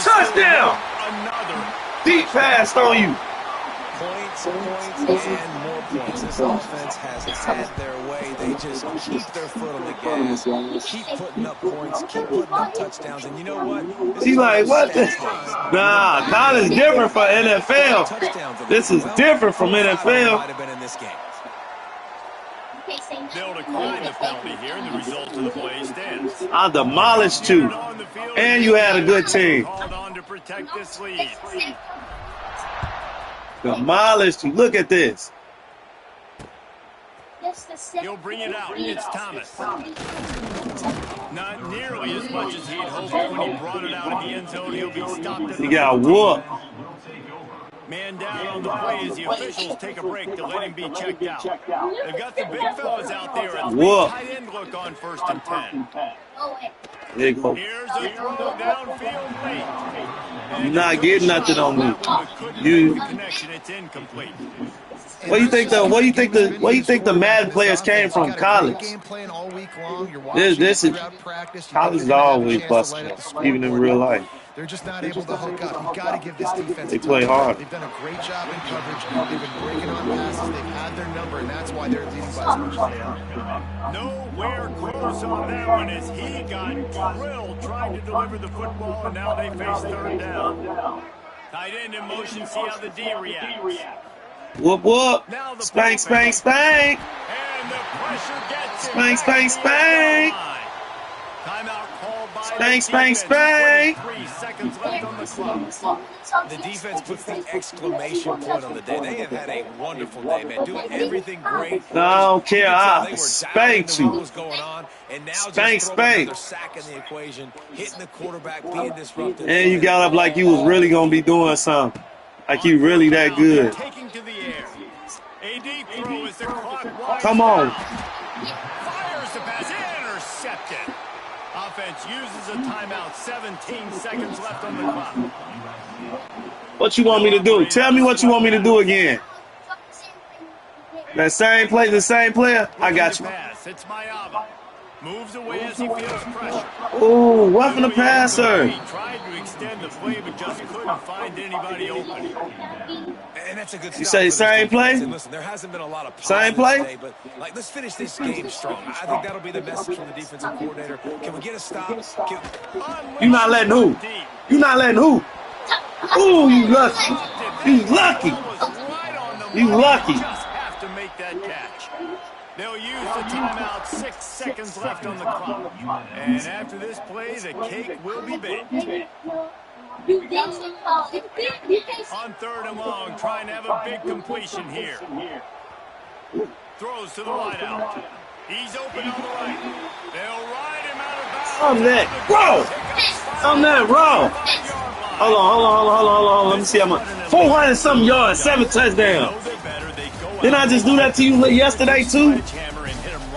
Touchdown! Another. Deep pass on you. points, and more points. This offense has had their way. They just keep their foot on the gas, keep putting up points, keep putting up touchdowns. And you know what? She's like, what the? Nah, college is different for NFL. This is different from NFL. Might have been in this game. They'll decline the penalty here, and the result of the play stands. I demolished you, and you had a good team. Called on to protect this lead. Demolished you. Look at this. He'll bring it out. It's Thomas. Not nearly as much as he'd hoped when he brought it out in the end zone. He'll be stopped at He the got whooped. man down on the play as the officials take a break to let him be checked out. They've got the big fellas out there. A tight end look on 1st and 10. There you go. Here's a throw downfield late. You're not getting nothing on me. You. Connection, it's incomplete. What do you think the Madden players came from college? This is college is always busting, even in real life. They're just not able to hook up. You've got to give this defense They play hard. They've done a great job in coverage. They've been breaking on passes. They've had their number, and that's why they're leading by as much as they are. Nowhere close on that one as he got drilled trying to deliver the football, and now they face 3rd down. Tight end in motion, see how the D reacts. Whoop, whoop. Spank, spank, spank. And the pressure gets Spank, spank, spank. Timeout called by Spank, spank, spank. 3 seconds left on the clock. The defense puts the exclamation point on the day. They have had a wonderful day, man. Doing everything great. No, I don't care. I They were spanked dialing in what you. was going on, and now Spank, just throwing spank. another sack in the equation, hitting the quarterback, being disruptive. And you got up like you was really going to be doing something. Like you really that good. Taking to the air. A deep throw as the clock winds Come on. Fires the pass, intercepted. Offense uses a timeout. 17 seconds left on the clock. What you want me to do? Tell me what you want me to do again. That same play, the same player? I got you. Pass. It's Mayava. Moves away as he feels pressure. Ooh, roughing the passer. He tried to extend the play, but just couldn't find anybody open. And that's a good You stop say for this same play? defense. And listen, there hasn't been a lot of Same positives play? today, but let's finish this game strong. I think that'll be the message from the defensive coordinator. Can we get a stop? You not letting who? You not letting who? Ooh, you lucky. You lucky. You lucky. Just have to make that catch. They'll use the timeout. 6 seconds left on the clock. And after this play, the cake will be baked. On 3rd and long, trying to have a big completion here. Throws to the wideout. He's open on the right. They'll ride him out of bounds. I'm that. Bro. I'm that raw. Hold on. Let me see how much. 400 something yards, 7 touchdowns. Didn't I just do that to you yesterday too?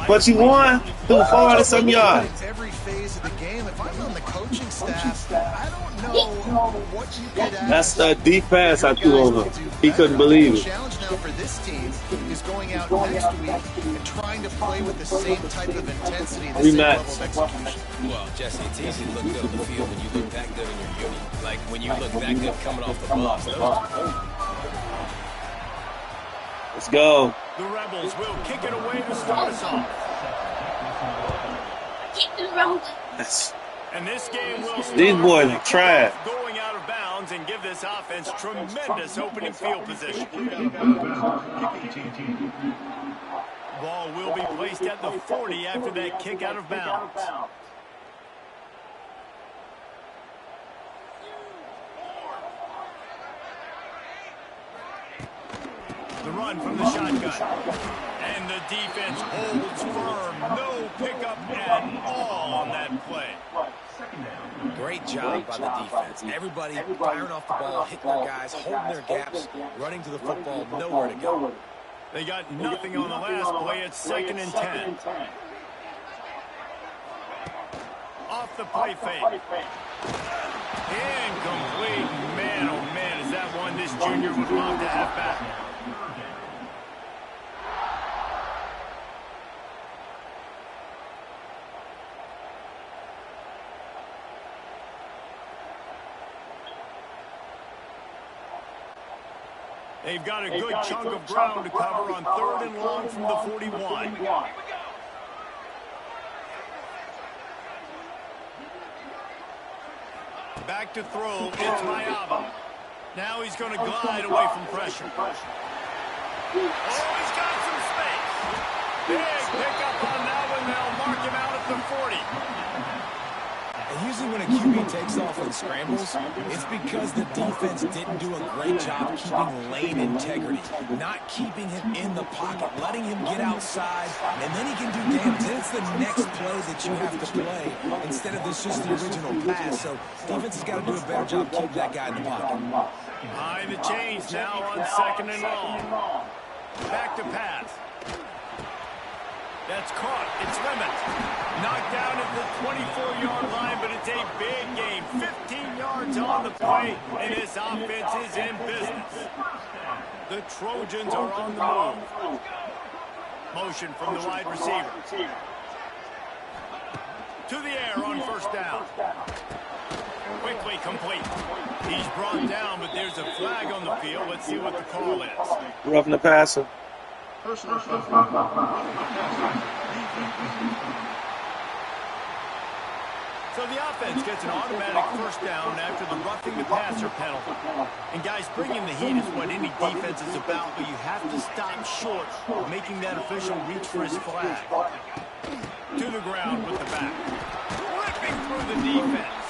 But you won through 400 something yards. Every phase of the game. If I'm on the coaching staff, I don't don't know what you could ask. That's the deep pass I threw on him. He couldn't believe The it. challenge now for this team is going out next week and trying to play with the same type of intensity, the same level of execution. Well, Jesse, it's easy to look good on the field when you look that good in your uni. Like when you look that good coming off the bus. Let's go. The Rebels will kick it away to start us off. That's, And this game will start these boys are trash. going out of bounds and give this offense tremendous opening field position. Ball will be placed at the 40 after that kick out of bounds. The run from the shotgun. And the defense holds firm. No pickup at all on that play. Great job by the defense. Everybody firing off the ball, hitting their guys, holding their gaps, running to the football, nowhere to go. They got nothing on the last play. It's 2nd and 10. Off the play fake. Incomplete. Man, oh man, is that one this junior would love to have back. They've got a good chunk of ground to cover on 3rd and long from the 41. Back to throw. It's Mayaba. Now he's going to glide away from pressure. Oh, he's got some space. Big pickup on that one. They'll mark him out at the 40. And usually when a QB takes off and scrambles, it's because the defense didn't do a great job keeping lane integrity, not keeping him in the pocket, letting him get outside, and then he can do damage. Then it's the next play that you have to play instead of this just the original pass. So defense has got to do a better job keeping that guy in the pocket. High the chains now on 2nd and long. Back to pass. That's caught. It's Lemons. Knocked down at the 24-yard line, but it's a big game. 15 yards on the play, and this offense is in business. The Trojans are on the move. Motion from the wide receiver. To the air on 1st down. Quickly complete. He's brought down, but there's a flag on the field. Let's see what the call is. Roughing the passer. So the offense gets an automatic 1st down after the roughing the passer penalty. And guys, bringing the heat is what any defense is about, but you have to stop short of making that official reach for his flag. To the ground with the back. Ripping through the defense.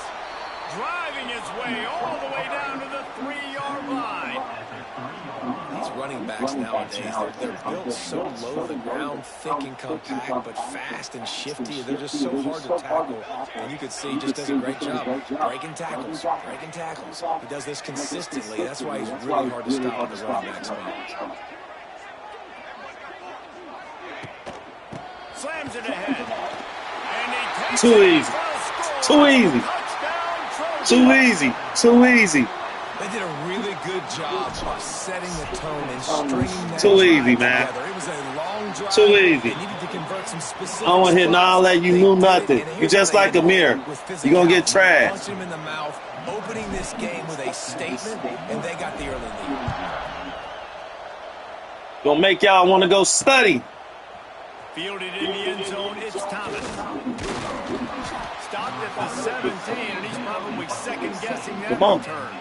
Driving his way all the way down to the 3-yard line. These running backs nowadays, they're built so low to the ground, thick and compact, but fast and shifty. They're just so hard to tackle. And you can see he just does a great job breaking tackles. He does this consistently. That's why he's really hard to stop in the running back spot. Slams it ahead. And he takes Too it easy. for a Too score. easy. Touchdown, Trojans. Too easy. Too easy. They did a really good job of setting the tone and stringing that Too easy, drive man. together. It was a long drive. Too easy. They needed to convert some specific I don't want to hit all that. You They knew did, nothing. and You here's just how like they Amir. did it with You're going to get physicality. trashed. Punch him in the mouth, opening this game with a statement, and they got the early lead. Gonna make y'all want to go study. Fielded in the end zone, it's Thomas. Stopped at the 17, and he's probably second-guessing that Come on. return.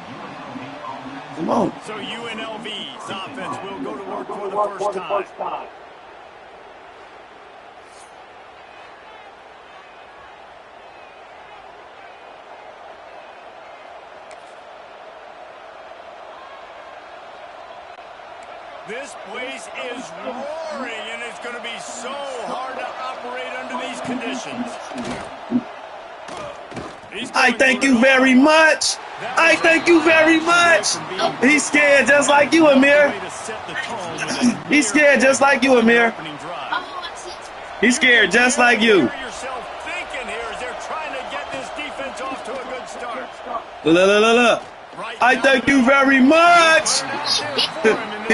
Come on. So UNLV's offense will go to work for the first time. This place is roaring, and it's going to be so hard to operate under these conditions. I thank you very much. I thank you very much. He's scared just like you, Amir. He's scared just like you, Amir. He's scared just like you. Yourself thinking here as they're trying to get this defense off to a good start. Look. I thank you very much.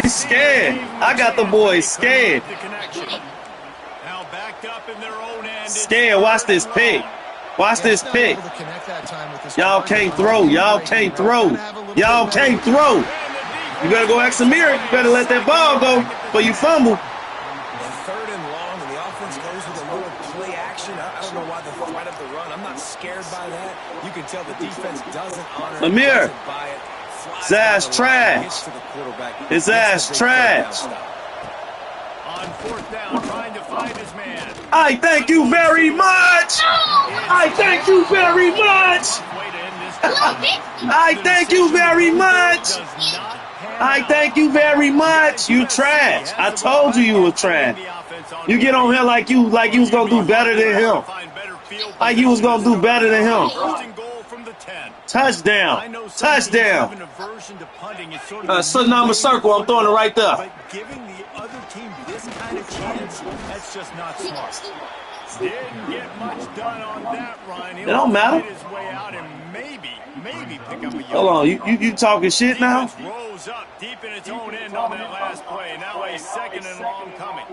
He's scared. I got the boys scared. Now backed up in their own end. Scared. Watch this pick. Watch this pick. Y'all can't throw. Y'all can't throw. Y'all can't throw. You better go ask Amir. You better let that ball go before you fumble. Third and long, and the offense goes with a little play action. I don't know why the threat of the run. I'm not scared by that. You can tell the defense doesn't honor it. Amir, his ass trash. His ass trash. On fourth down, trying to find his man. I thank you very much. I thank you very much. I thank you very much. I thank you very much. You trash. I told you were trash. You get on here like you was gonna do better than him. Like you was gonna do better than him. Touchdown. Touchdown. Sitting on the circle. I'm throwing it right there. But giving the other team this kind of chance, that's just not smart. Didn't get much done on that run. It don't matter. His way out and maybe pick up a Hold on, you talking shit now? Rose up deep in its own end on that last play. Now a second and long coming.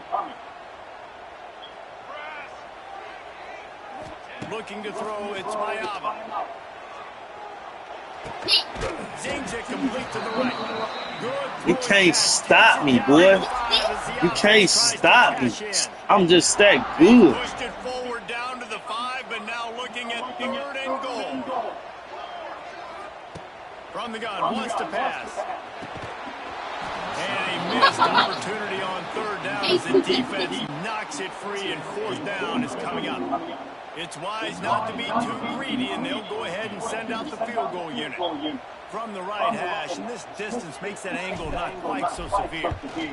Looking to throw, it's Mayava. Zings it complete to the right. Good. You can't stop me, boy. You can't stop me. I'm just that good. Pushed it forward down to the 5, but now looking at third and goal. From the gun, wants to pass. And a missed opportunity on third down as the defense knocks it free, and fourth down is coming up. It's wise not to be too greedy, and they'll go ahead and send out the field goal unit. From the right hash, and this distance makes that angle not quite so severe. It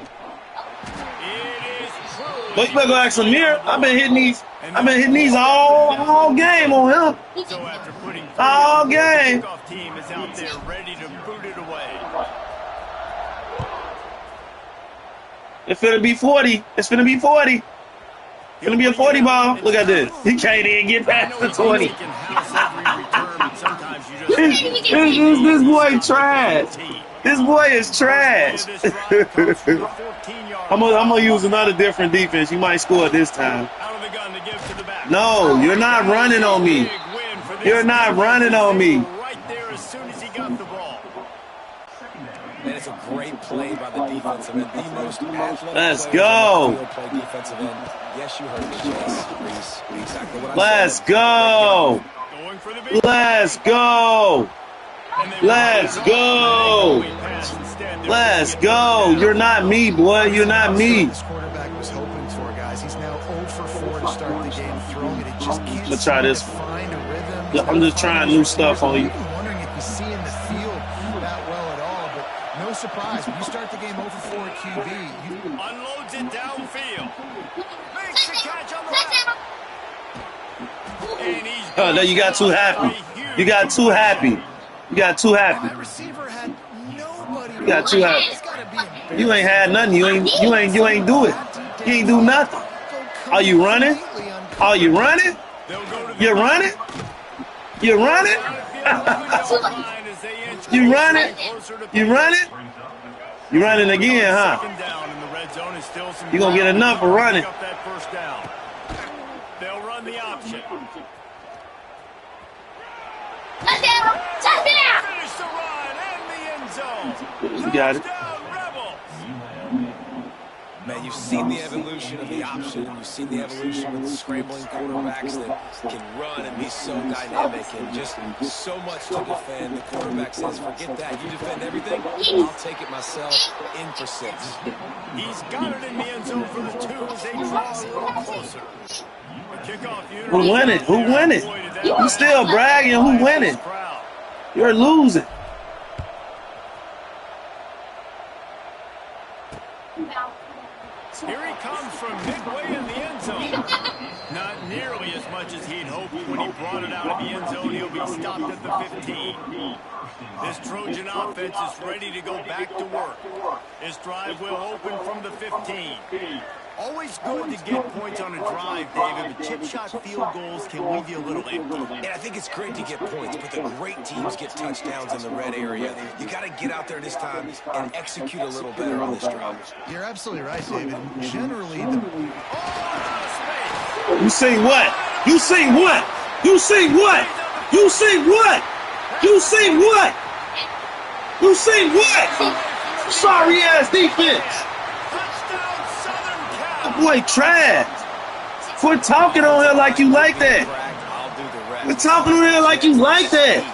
is true. But you better go ask Amir. I've been hitting these all game on him. So after putting all game. The kickoff team is out there ready to boot it away. It's finna be 40. It's finna be 40. It's gonna be a 40 ball. Look at this. He can't even get past the 20. This boy trash. This boy is trash. I'm gonna use another different defense. You might score this time. No, you're not running on me. You're not running on me. Right there as soon as he got the ball. And it's a great play by the defensive end. The most athletic Let's go. play defensive end. Yes, you heard me, Chase. Exactly what I Let's said. go. Let's go. Let's go. Let's go. You're not me, boy. You're not me. This quarterback was hoping for, guys. He's now 0 for 4 to start the game throwing it. He just can't Let's try this. find a rhythm. I'm just trying new stuff on you. I'm wondering if he's seeing the field that well at all, but no surprise. When you start the game 0 for 4 at QB, you Unloads it downfield. Makes the catch on the left. And he's No, you got too happy. You got too happy. You got too happy. that receiver had nobody. You got too happy. It's gotta be embarrassing. You ain't had nothing. You ain't do it. You ain't do nothing. Are you running? Are you running? You running? You running? You running? You running? You running again, huh? You gonna get enough for running. They'll run the option. Finish the run and the end zone. You got it. Touchdown, Rebels. Man, you've seen the evolution of the option. You've seen the evolution with the scrambling quarterbacks that can run and be so dynamic and just so much to defend. The quarterback says, forget that. You defend everything, I'll take it myself in for 6. He's got it in the end zone for the 2 as they draw a little closer. The kickoff unit. Who winning? Who winning? You still bragging? Who winning? You're losing. Here he comes from midway in the end zone. Not nearly as much as he'd hoped when he brought it out of the end zone. He'll be stopped at the 15. This Trojan offense is ready to go back to work. This drive will open from the 15. Always good to get points on a drive, David, but chip shot field goals can leave you a little empty. And I think it's great to get points, but the great teams get touchdowns in the red area. You got to get out there this time and execute a little better on this drive. You're absolutely right, David. Generally, the... You see what? You see what? You see what? You see what? You see what? You see what? Sorry ass defense. That boy trash. Quit talking on here like you like that. Quit talking on here like you like that.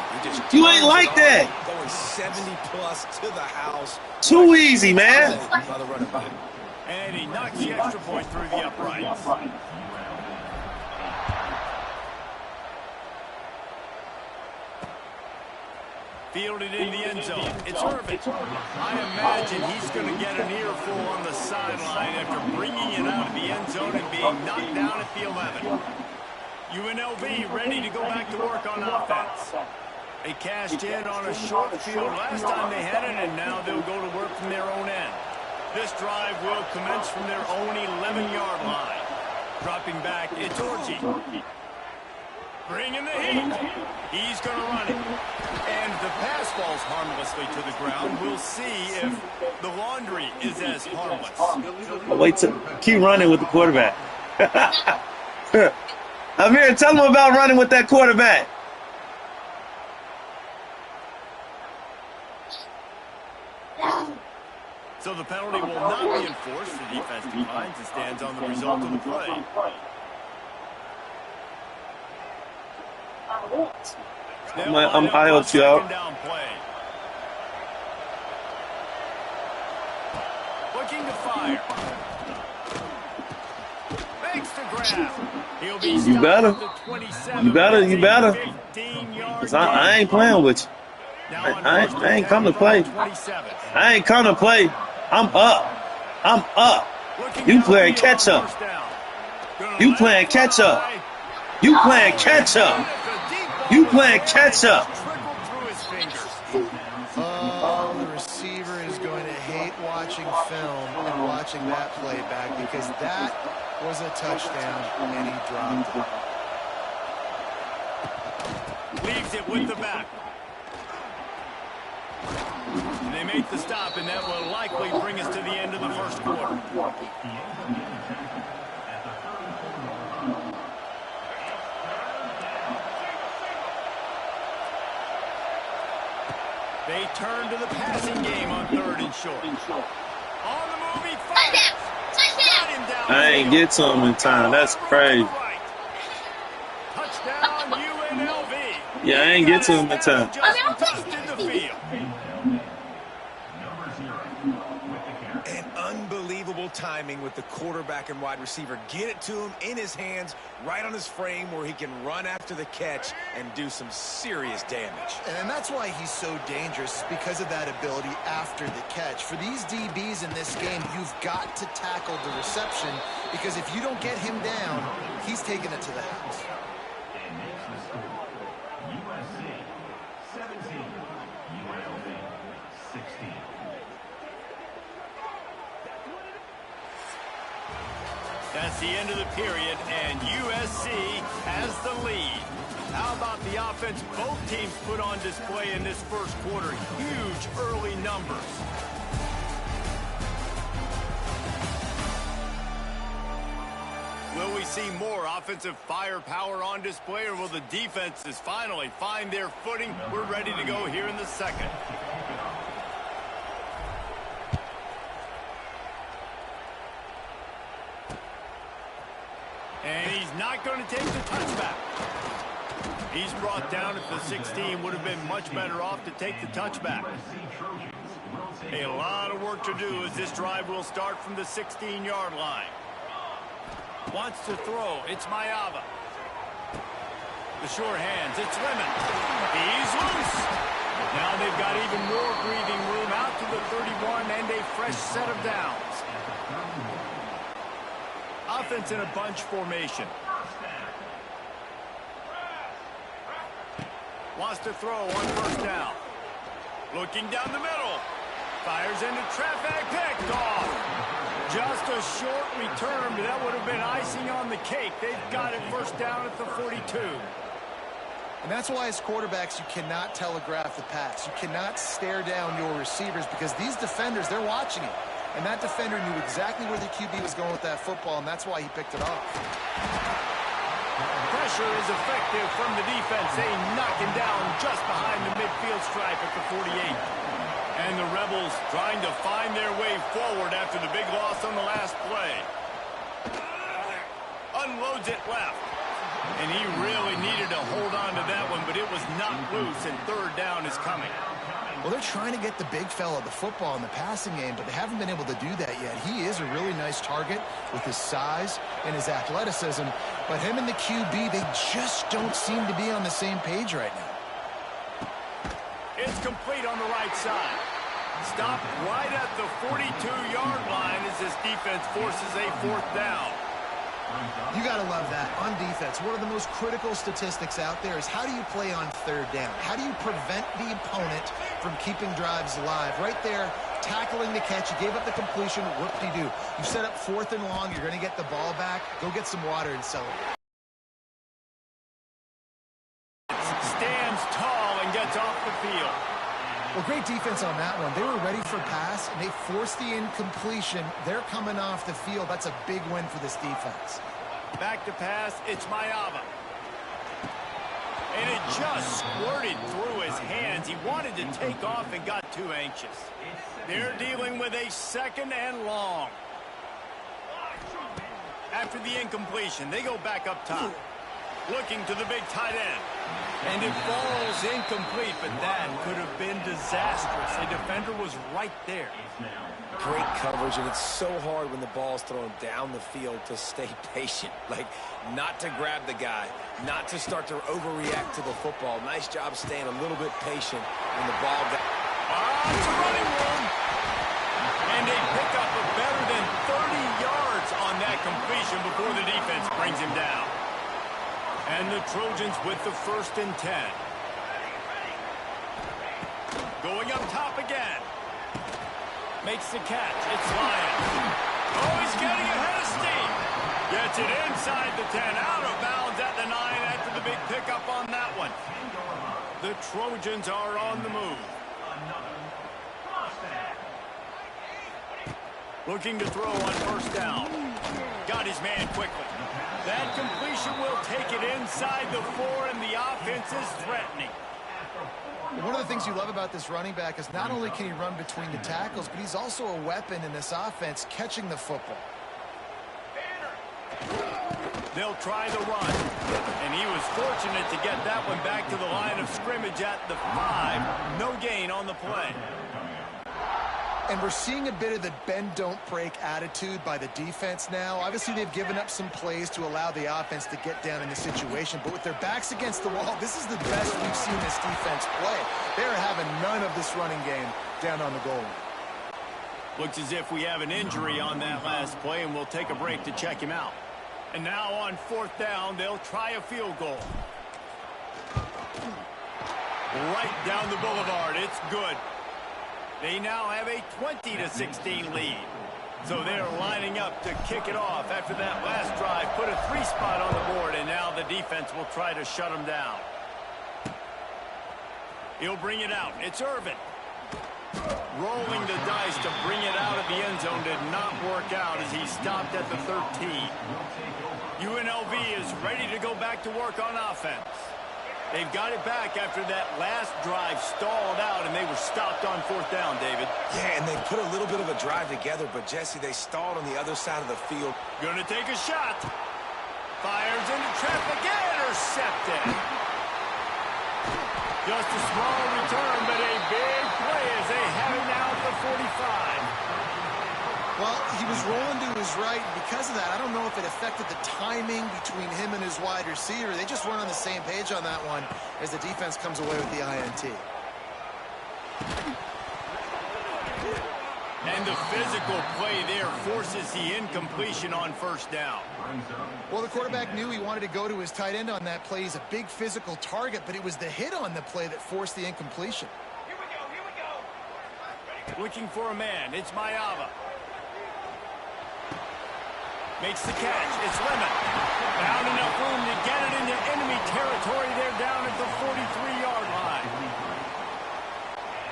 You ain't like that. Going 70 plus to the house. Too easy, man. And he knocks the extra point through the uprights. Fielded in the end zone. It's Irvin. I imagine he's going to get an earful on the sideline after bringing it out of the end zone and being knocked down at the 11. UNLV ready to go back to work on offense. They cashed in on a short field last time they had it, and now they'll go to work from their own end. This drive will commence from their own 11-yard line. Dropping back, it's Orji. Bringing the heat. He's going to run it. And the pass falls harmlessly to the ground. We'll see if the laundry is as harmless. Wait to keep running with the quarterback. I'm here. Tell them about running with that quarterback. So the penalty will not be enforced for defense declines. It stands on the result of the play. I help you out. Looking to fire. Makes the grab. He'll be You better. You better. Cause I ain't playing with you. I ain't come to play. I ain't come to play. I'm up. I'm up. You playing catch up. You playing catch up. You playing catch up. You playing catch up. Oh, the receiver is going to hate watching film and watching that play back because that was a touchdown and he dropped it. Leaves it with the back. And they make the stop, and that will likely bring us to the end of the first quarter. They turn to the passing game on 3rd and short. On the move, he fires. I ain't get to him in time. That's crazy. Touchdown UNLV. Yeah, I ain't get to him in time. Just dusted the field. And unbelievable timing with the quarterback and wide receiver. Get it to him in his hands, right on his frame where he can run after the catch and do some serious damage. And that's why he's so dangerous, because of that ability after the catch. For these DBs in this game, you've got to tackle the reception, because if you don't get him down, he's taking it to the house. That's the end of the period, and USC has the lead. How about the offense both teams put on display in this first quarter? Huge early numbers. Will we see more offensive firepower on display, or will the defenses finally find their footing? We're ready to go here in the second. And he's not going to take the touchback. He's brought down at the 16. Would have been much better off to take the touchback. A lot of work to do as this drive will start from the 16-yard line. Wants to throw. It's Mayava. The short hands. It's Lemon. He's loose. Now they've got even more breathing room out to the 31 and a fresh set of downs. Offense in a bunch formation. Wants to throw on 1st down. Looking down the middle. Fires into traffic. Picked off. Just a short return, but that would have been icing on the cake. They've got it first down at the 42. And that's why as quarterbacks, you cannot telegraph the pass. You cannot stare down your receivers because these defenders, they're watching it. And that defender knew exactly where the QB was going with that football, and that's why he picked it off. Pressure is effective from the defense. They knock him down just behind the midfield stripe at the 48. And the Rebels trying to find their way forward after the big loss on the last play. Unloads it left. And he really needed to hold on to that one, but it was not loose, and third down is coming. Well, they're trying to get the big fella the football in the passing game, but they haven't been able to do that yet. He is a really nice target with his size and his athleticism, but him and the QB, they just don't seem to be on the same page right now. It's complete on the right side. Stopped right at the 42-yard line as this defense forces a fourth down. You got to love that. On defense, one of the most critical statistics out there is how do you play on third down? How do you prevent the opponent from keeping drives alive? Right there, tackling the catch. You gave up the completion. Whoop-de-doo. You set up fourth and long. You're going to get the ball back. Go get some water and celebrate. Stands tall and gets off the field. Well, great defense on that one. They were ready for pass, and they forced the incompletion. They're coming off the field. That's a big win for this defense. Back to pass, it's Mayava. And it just squirted through his hands. He wanted to take off and got too anxious. They're dealing with a second and long. After the incompletion, they go back up top. Looking to the big tight end. And it falls incomplete, but that could have been disastrous. A defender was right there. Great coverage, and it's so hard when the ball's thrown down the field to stay patient. Like, not to grab the guy, not to start to overreact to the football. Nice job staying a little bit patient when the ball got... It's a running room. And they pick up a better than 30 yards on that completion before the defense brings him down. And the Trojans with the 1st and 10. Going up top again. Makes the catch. It's Lyons. Oh, he's getting ahead of steam. Gets it inside the 10. Out of bounds at the 9 after the big pickup on that one. The Trojans are on the move. Looking to throw on first down. Got his man quickly. That completion will take it inside the 4, and the offense is threatening. One of the things you love about this running back is not only can he run between the tackles, but he's also a weapon in this offense catching the football. They'll try the run. And he was fortunate to get that one back to the line of scrimmage at the 5. No gain on the play. And we're seeing a bit of the bend-don't-break attitude by the defense now. Obviously, they've given up some plays to allow the offense to get down in the situation. But with their backs against the wall, this is the best we've seen this defense play. They're having none of this running game down on the goal line. Looks as if we have an injury on that last play, and we'll take a break to check him out. And now on 4th down, they'll try a field goal. Right down the boulevard. It's good. They now have a 20-16 lead. So they're lining up to kick it off after that last drive. Put a 3-spot on the board, and now the defense will try to shut them down. He'll bring it out. It's Irvin. Rolling the dice to bring it out of the end zone did not work out as he stopped at the 13. UNLV is ready to go back to work on offense. They've got it back after that last drive stalled out, and they were stopped on 4th down, David. Yeah, and they put a little bit of a drive together, but, Jesse, they stalled on the other side of the field. Gonna take a shot. Fires into traffic. Intercepted. Just a small return, but a big play as they have it now at the 45. Well, he was rolling to his right. Because of that, I don't know if it affected the timing between him and his wide receiver. They just weren't on the same page on that one as the defense comes away with the INT. And the physical play there forces the incompletion on 1st down. Well, the quarterback knew he wanted to go to his tight end on that play. He's a big physical target, but it was the hit on the play that forced the incompletion. Looking for a man. It's Mayava. Makes the catch. It's Lemon. Found enough room to get it into enemy territory. They're down at the 43-yard line.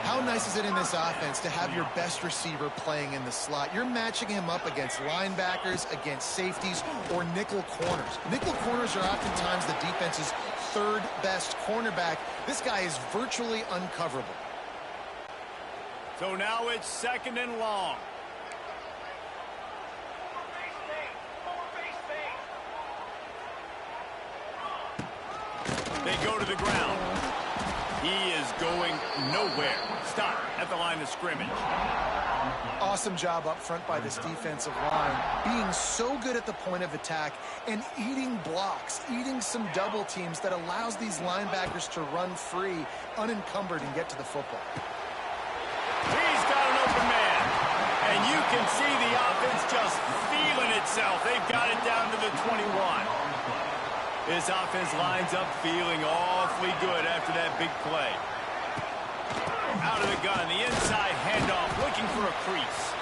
How nice is it in this offense to have your best receiver playing in the slot? You're matching him up against linebackers, against safeties, or nickel corners. Nickel corners are oftentimes the defense's third best cornerback. This guy is virtually uncoverable. So now it's 2nd and long. They go to the ground. He is going nowhere. Stop at the line of scrimmage. Awesome job up front by this defensive line, being so good at the point of attack and eating blocks, eating some double teams that allows these linebackers to run free, unencumbered, and get to the football. He's got an open man. And you can see the offense just feeling itself. They've got it down to the 21. This offense lines up feeling awfully good after that big play. Out of the gun, the inside handoff, looking for a crease.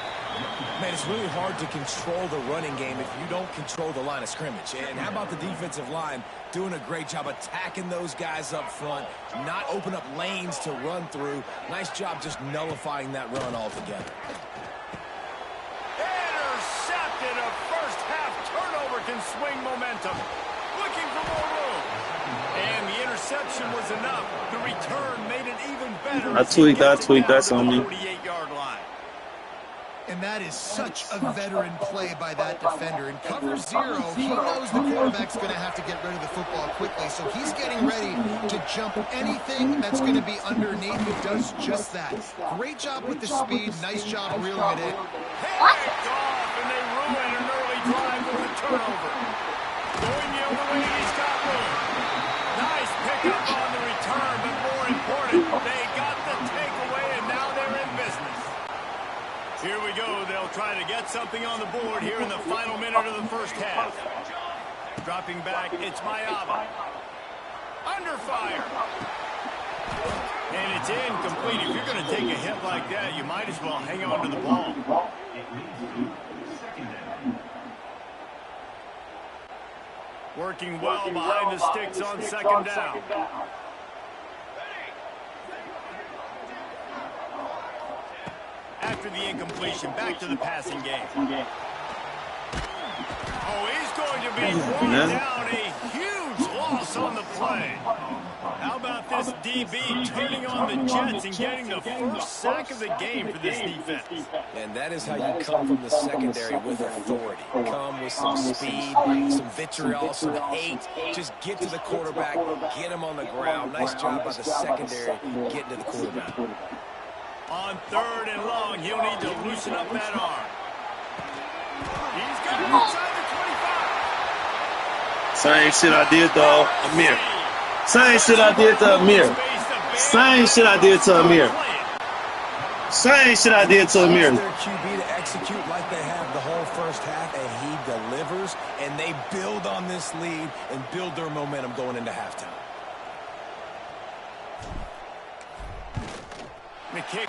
Man, it's really hard to control the running game if you don't control the line of scrimmage. And how about the defensive line doing a great job attacking those guys up front, not open up lanes to run through. Nice job just nullifying that run altogether. Intercepted. A first-half turnover can swing momentum. Looking for more room. And the interception was enough. The return made it even better. I tweaked. That's on me. 48-yard line. And that is such a veteran play by that defender. In cover 0, he knows the quarterback's going to have to get rid of the football quickly, so he's getting ready to jump anything that's going to be underneath. He does just that. Great job with the speed. Nice job reeling it in. Picked off, and they ruin an early drive with a turnover. Going the other way, he's got room. Nice pickup on the return, but more important, they got the takeaway, and now they're in business. Here we go. They'll try to get something on the board here in the final minute of the first half. Dropping back, it's Mayava. Under fire. And it's incomplete. If you're going to take a hit like that, you might as well hang on to the ball. Working well behind the sticks on 2nd down. After the incompletion, back to the passing game. Oh, he's going to be brought down. A huge loss on the play. How about this DB turning on the Jets and getting the first sack of the game for this defense? And that is how you come from the secondary with authority. Come with some speed, some vitriol, some hate. Just get to the quarterback, get him on the ground. Nice job by the secondary getting to the quarterback. On 3rd and long, he'll need to loosen up that arm. He's got it inside the 25. Same shit I did to Amir. Same shit I did to Amir. Same shit I did to Amir. Same shit I did to Amir. Their QB to execute like they have the whole first half, and he delivers, and they build on this lead and build their momentum going into halftime. The kick.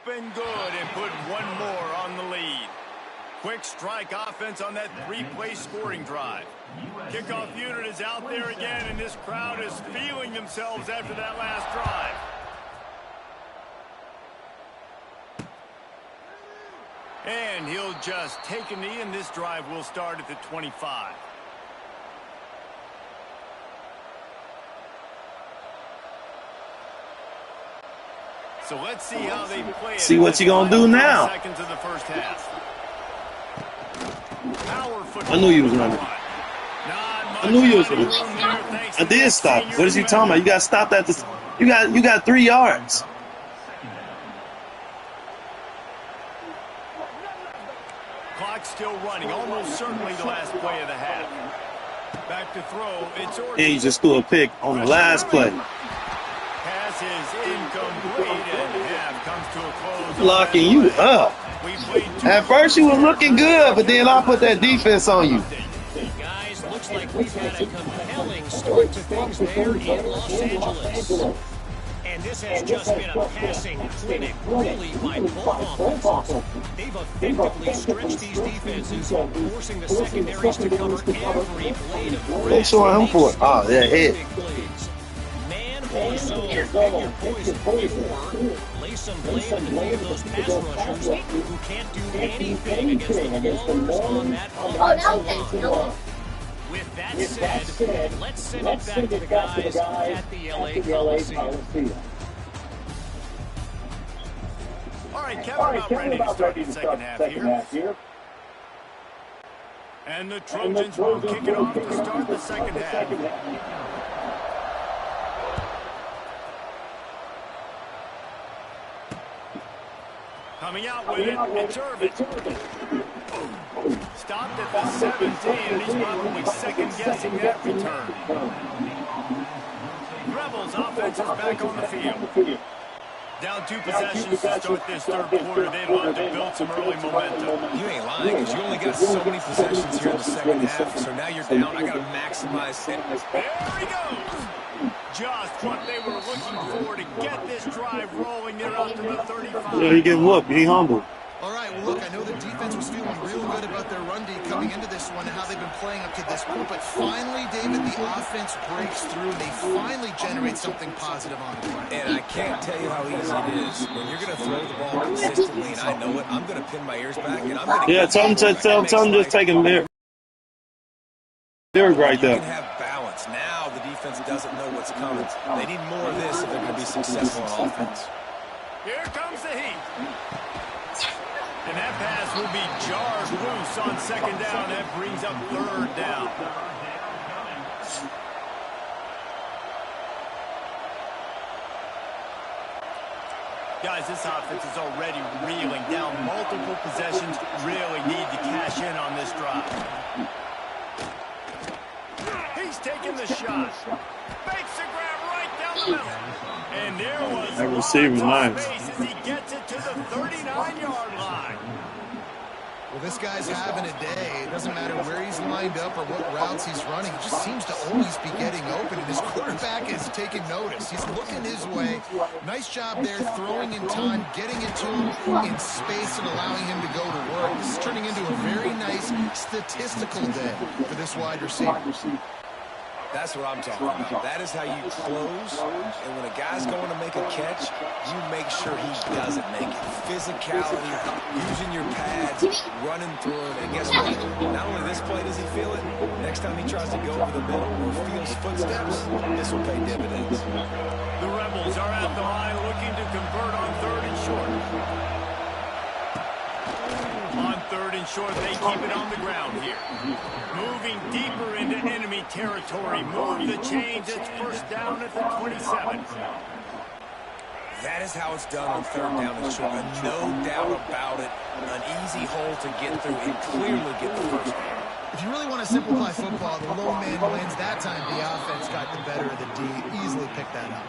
and good and put one more on the lead. Quick strike offense on that three-play scoring drive. Kickoff unit is out there again, and this crowd is feeling themselves after that last drive. And he'll just take a knee, and this drive will start at the 25. So let's see how they play it. See what you gonna do now. Seconds of the first half. I knew you was running. I knew you was running. I did stop. What is he talking about? You got stopped at the. You got 3 yards. Clock still running. Almost certainly the last play of the half. Back to throw. It's And he just threw a pick on the last play. Pass is incomplete, and half comes to a close. Locking you up. At first you was looking good, but then I put that defense on you. Guys, looks like we've had a compelling start to things there in Los Angeles. And this has just been a passing clinic, really, by both offenses. They've effectively stretched these defenses, forcing the secondaries to cover every blade of grass. They showing him for it. Oh, yeah, hit. Man or so, and your boys before, lay some blame at the feet of those pass rushers who can't do anything against the blows on that offensive line. With that said, let's send it back to the guys at the LA Coliseum. All right, Kevin, about ready to start the second half here. And the Trojans will kick it off to start the second half. Coming out with it, it's Irvin. Stopped at the 17, and he's probably second-guessing that return. Rebels offense is back on the field. Down 2 possessions to start this third quarter. They'd love to build some early momentum. You ain't lying, because you only got so many possessions here in the second half, so now you're down. I got to maximize it. There he goes. Just what they were looking for to get this drive rolling. They're out to the 35. Yeah, he get whooped. He humbled. All right, well, look, I know the defense was feeling real good about their run D coming into this one and how they've been playing up to this point, but finally, David, the offense breaks through. They finally generate something positive on the play. And I can't tell you how easy it is. When you're going to throw the ball consistently, and I know it, I'm going to pin my ears back, and I'm going to... Yeah, tell him just take him there. They're right there. You can have balance. Now the defense doesn't know what's coming. They need more of this if they're going to be successful on offense. Here comes the heat. And that pass will be jarred loose on second down. That brings up third down. Guys, this offense is already reeling down multiple possessions. Really need to cash in on this drive. He's taking the shot. Makes the grab right down the middle. And there was that receiver's nice. Space as he gets it to the 39-yard line. Well, this guy's having a day. It doesn't matter where he's lined up or what routes he's running. He just seems to always be getting open, and his quarterback is taking notice. He's looking his way. Nice job there, throwing in time, getting it to him in space, and allowing him to go to work. This is turning into a very nice statistical day for this wide receiver. That's what I'm talking about. That is how you close. And when a guy's going to make a catch, you make sure he doesn't make it. Physicality, using your pads, running through him. And guess what? Not only this play does he feel it, next time he tries to go over the middle or feels footsteps, this will pay dividends. The Rebels are at the line looking to convert on third and short. On third and short, they keep it on the ground here. Moving deeper into enemy territory. Move the chains. It's first down at the 27. That is how it's done on third down and short. No doubt about it. An easy hole to get through and clearly get the first down. If you really want to simplify football, the low man wins. That time the offense got the better of the D. Easily picked that up.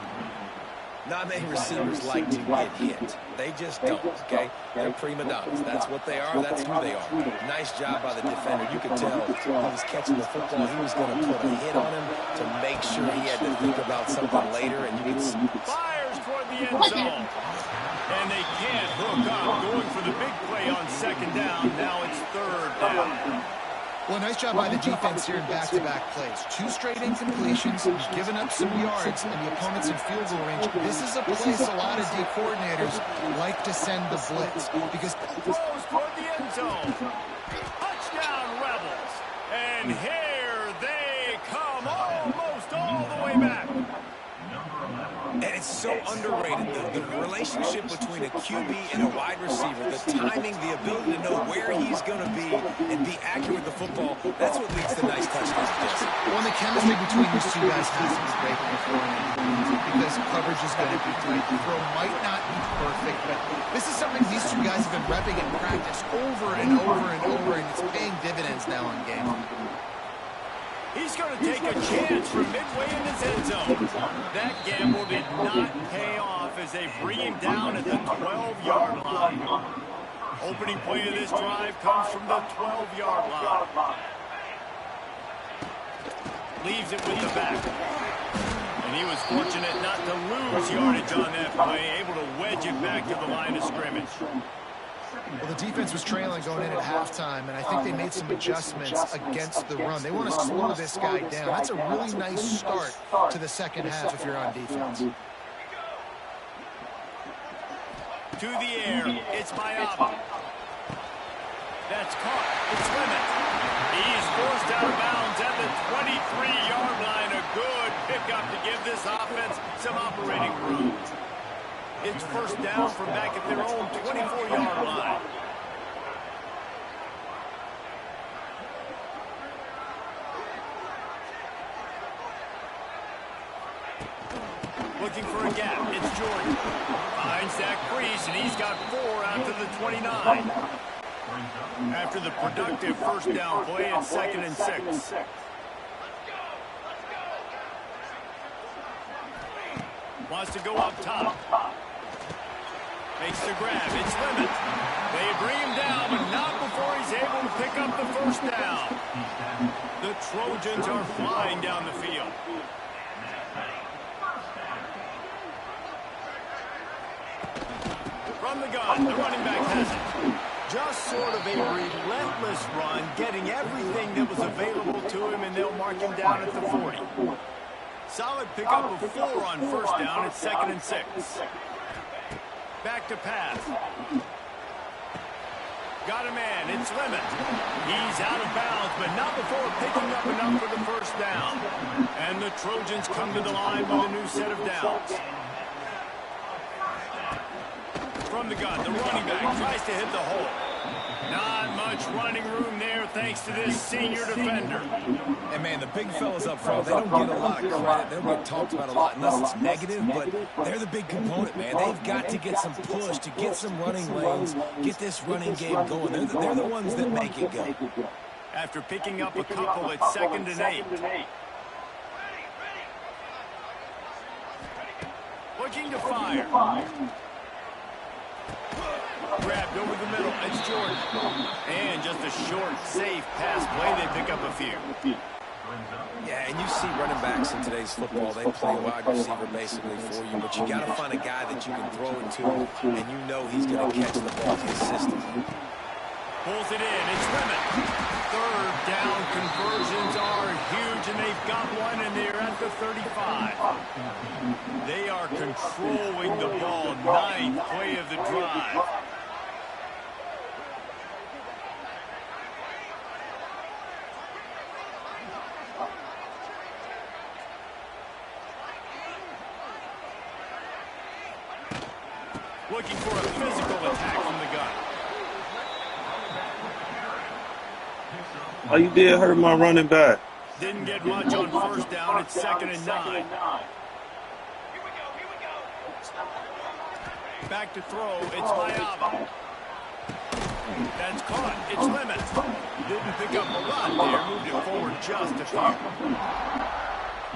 Not many receivers like to get hit. They just don't, okay? They're prima donnas. That's what they are. That's who they are. Nice job by the defender. You could tell he was catching the football. He was going to put a hit on him to make sure he had to think about something later. And you could see. Fires toward the end zone. And they can't hook up, going for the big play on second down. Now it's third down. Well, nice job by the defense here in back-to-back plays. 2 straight incompletions, giving up some yards, and the opponent's in field goal range. This is a place a lot of D coordinators like to send the blitz because Throws toward the end zone. Touchdown, Rebels. And here they come, almost all the way back. And it's so underrated, the relationship between a QB and a wide receiver, the timing, the ability to know where he's going to be and be accurate with the football, that's what leads to nice touchdowns, Jesse. Well, the chemistry between these two guys has to be great because coverage is going to be tight. The throw might not be perfect, but this is something these two guys have been repping in practice over and over and over, and it's paying dividends now in game. He's going to take a chance from midway in his end zone. That gamble did not pay off as they bring him down at the 12-yard line. Opening play of this drive comes from the 12-yard line. Leaves it with the back. And he was fortunate not to lose yardage on that play, able to wedge it back to the line of scrimmage. Well, the defense was trailing going in at halftime, and I think they made some adjustments against the run. They want to slow this guy down. That's a really nice start to the second half if you're on defense. To the air, it's Mayaba. That's caught. It's Lemon. He's forced out of bounds at the 23-yard line. A good pickup to give this offense some operating room. It's first down from back at their own 24-yard line. Looking for a gap. It's Jordan. Finds that crease, and he's got 4 out to the 29. After the productive first down play, it's 2nd and 6. Wants to go up top. Makes the grab. It's Lemon. They bring him down, but not before he's able to pick up the first down. The Trojans are flying down the field. From the gun, the running back has it. Just sort of a relentless run, getting everything that was available to him, and they'll mark him down at the 40. Solid pickup of 4 on first down. It's 2nd and 6. Back to pass. Got a man. It's Lemon. He's out of bounds, but not before picking up enough for the first down. And the Trojans come to the line with a new set of downs. From the gun, the running back tries to hit the hole. Not much running room there thanks to this senior defender. And, man, the big fellas up front, they don't get a lot of credit. They don't get talked about a lot unless it's negative, but they're the big component, man. They've got to get some push, to get some running lanes, get this running game going. They're the ones that make it go. After picking up a couple, it's 2nd and 8. Looking to fire. Grabbed over the middle. It's Jordan. And just a short, safe pass play. They pick up a few. Yeah, and you see running backs in today's football, they play wide receiver basically for you, but you got to find a guy that you can throw it to, and you know he's going to catch the ball consistently. Pulls it in. It's Lemon. Third down conversions are huge, and they've got one, and they're at the 35. They are controlling the ball. 9th play of the drive. Looking for a physical attack from the gun. Oh, you did hurt my running back. Didn't get much on first down. It's 2nd and 9. Back to throw. It's Mayaba. That's caught. It's Lemon. Didn't pick up a lot there. Moved it forward just a few.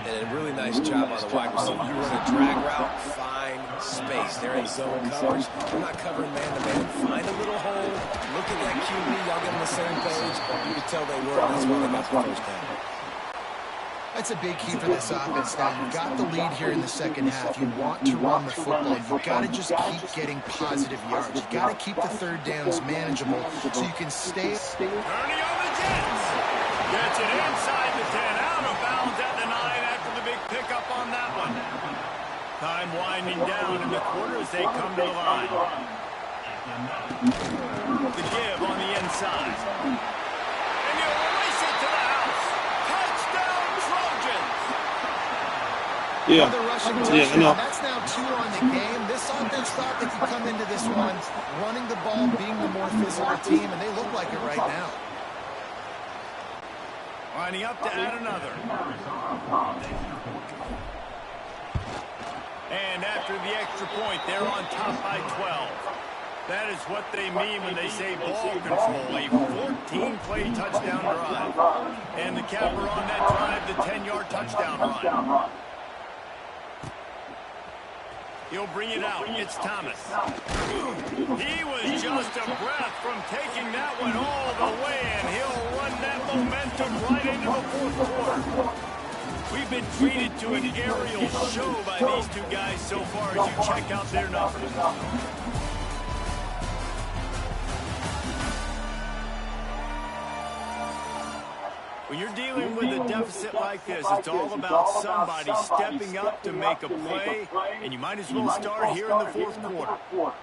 And a really nice job on the wide receiver. You run a drag route, find space. There ain't zone coverage. You're not covering man-to-man. Find a little hole. Look at that QB. Y'all get on the same page. You can tell they were. That's why they got the first down. That's a big key for this offense now. You've got the lead here in the second half. You want to run the football. You've got to just keep getting positive yards. You've got to keep the third downs manageable so you can stay. Turning on the Jets. Gets it inside the 10, out of bounds at the 9 after the big pickup on that one. Time winding down in the quarter as they come to the line. The give on the inside. And you race it to the house. Touchdown, Trojans. No. That's now 2 on the game. This offense thought they could come into this one running the ball, being the more physical team, and they look like it right now. Lining up to add another. And after the extra point, they're on top by 12. That is what they mean when they say ball control. A 14-play touchdown drive. And the capper on that drive, the 10-yard touchdown run. He'll bring it out. It's Thomas. He was just a breath from taking that one all the way, and he'll run that momentum right into the fourth quarter. We've been treated to an aerial show by these two guys so far as you check out their numbers. When you're dealing with a deficit like this, it's all about somebody stepping up to make a play, and you might as well start here in the fourth quarter.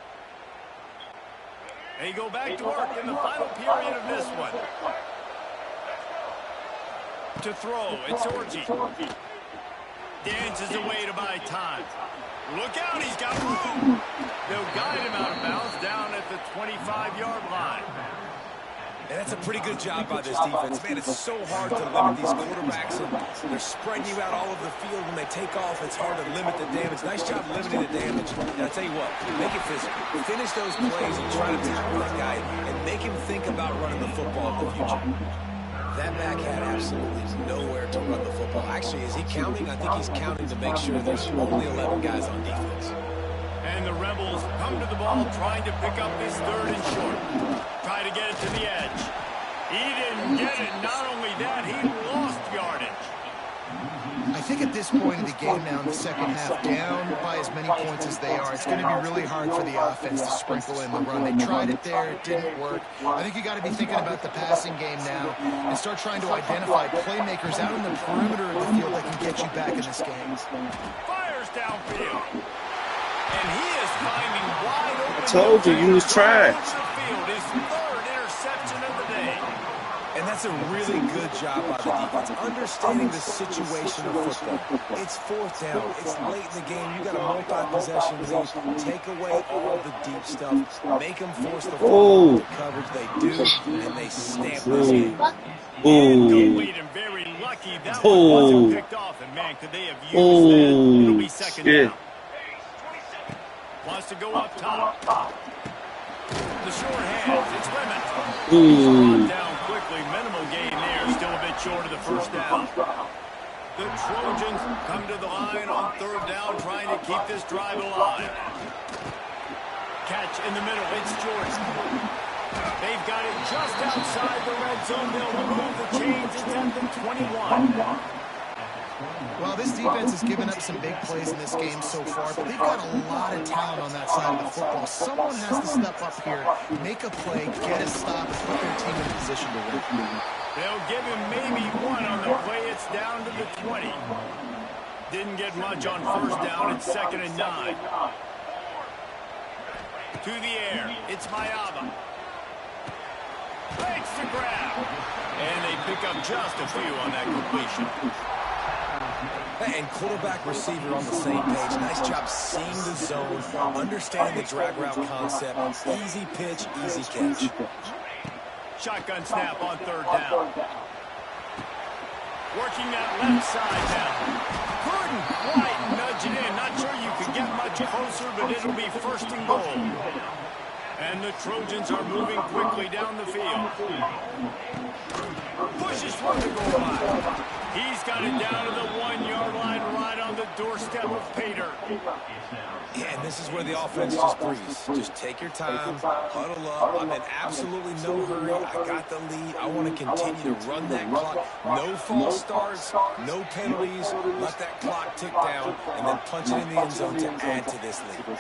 They go back to work in the final period of this one. To throw, it's Orji. Dances away to buy time. Look out, he's got room. They'll guide him out of bounds down at the 25-yard line. And that's a pretty good job by this defense. Man, it's so hard to limit these quarterbacks, and they're spreading you out all over the field. When they take off, it's hard to limit the damage. Nice job limiting the damage. And I tell you what, make it physical. Finish those plays and try to tackle that guy and make him think about running the football in the future. That back had absolutely nowhere to run the football. Actually, is he counting? I think he's counting to make sure there's only 11 guys on defense. And the Rebels come to the ball trying to pick up this 3rd and short. Try to get it to the edge. He didn't get it. Not only that, he lost yardage. I think at this point in the game now in the second half, down by as many points as they are, it's going to be really hard for the offense to sprinkle in the run. They tried it there. It didn't work. I think you got to be thinking about the passing game now and start trying to identify playmakers out in the perimeter of the field that can get you back in this game. Fires downfield. And he is finding wide open. I told you, you was trash. His 3rd interception of the day. And that's a really good job by the defense, understanding the situation of football. It's 4th down. It's late in the game. You got a multi-possession lead. Take away all the deep stuff. Make them force the football coverage. They do, and they stamp this game. And very lucky that one wasn't picked off. And man, could they have used that? It'll be 2nd down. Wants to go up top. The short hands, it's Lemon. He's brought down quickly. Minimal gain there. Still a bit short of the 1st down. The Trojans come to the line on 3rd down, trying to keep this drive alive. Catch in the middle. It's Jordan. They've got it just outside the red zone. They'll remove the chains. It's at the 21. Well, this defense has given up some big plays in this game so far, but they've got a lot of talent on that side of the football. Someone has to step up here, make a play, get a stop, and put their team in a position to win. They'll give him maybe 1 on the play. It's down to the 20. Didn't get much on 1st down. It's 2nd and 9. To the air. It's Mayaba. Makes the grab. And they pick up just a few on that completion. And quarterback receiver on the same page. Nice job seeing the zone, understanding the drag route concept. Easy pitch, easy catch. Shotgun snap on 3rd down. Working that left side now. Couldn't quite nudge it in. Not sure you could get much closer, but it'll be 1st and goal. And the Trojans are moving quickly down the field. Pushes for the goal line. He's got it down to the 1-yard line, right on the doorstep of Pater. Yeah, and this is where the offense just breathes. Just take your time, huddle up. I'm in absolutely no hurry. I got the lead. I want to continue to run that clock. No false starts, no penalties. Let that clock tick down, and then punch it in the end zone to add to this lead.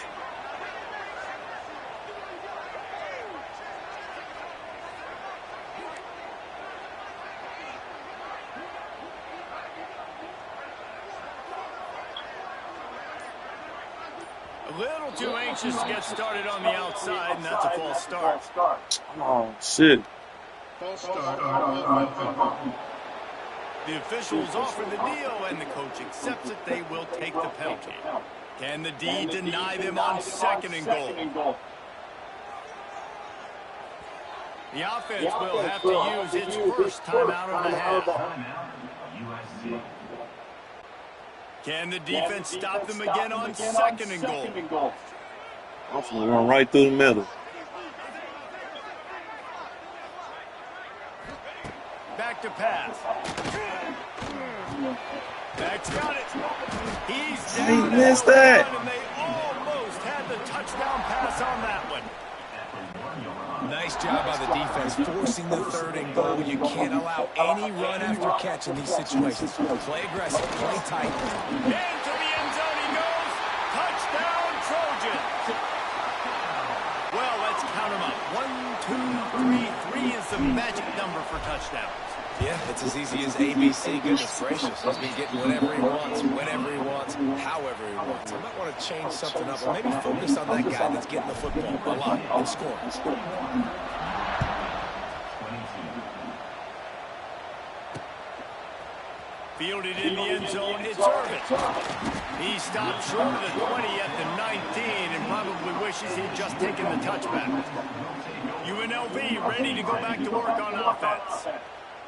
A little too anxious to get started on the outside, and that's a false start. Oh, shit. The officials offer the deal, and the coach accepts it. They will take the penalty. Can the D deny them on 2nd and goal? The offense will have to use its first timeout of the half. Can the defense stop them again on 2nd and goal? I'm going to run right through the middle. Back to pass. That's got it. He's down. He missed that. And they almost had the touchdown pass on that one. Nice job by the defense forcing the 3rd and goal. You can't allow any run after catch in these situations. Play aggressive, play tight. Into the end zone he goes. Touchdown, Trojans. Well, let's count them up. 1, 2, 3. 3 is the magic number for touchdowns. Yeah, it's as easy as ABC. Goodness gracious. He's been getting whatever he wants, whenever he wants, however he wants. I might want to change something up or maybe focus on that guy that's getting the football a lot and scoring. Fielded in the end zone, it's Irvin. He stopped short of the 20 at the 19 and probably wishes he'd just taken the touchback. UNLV ready to go back to work on offense.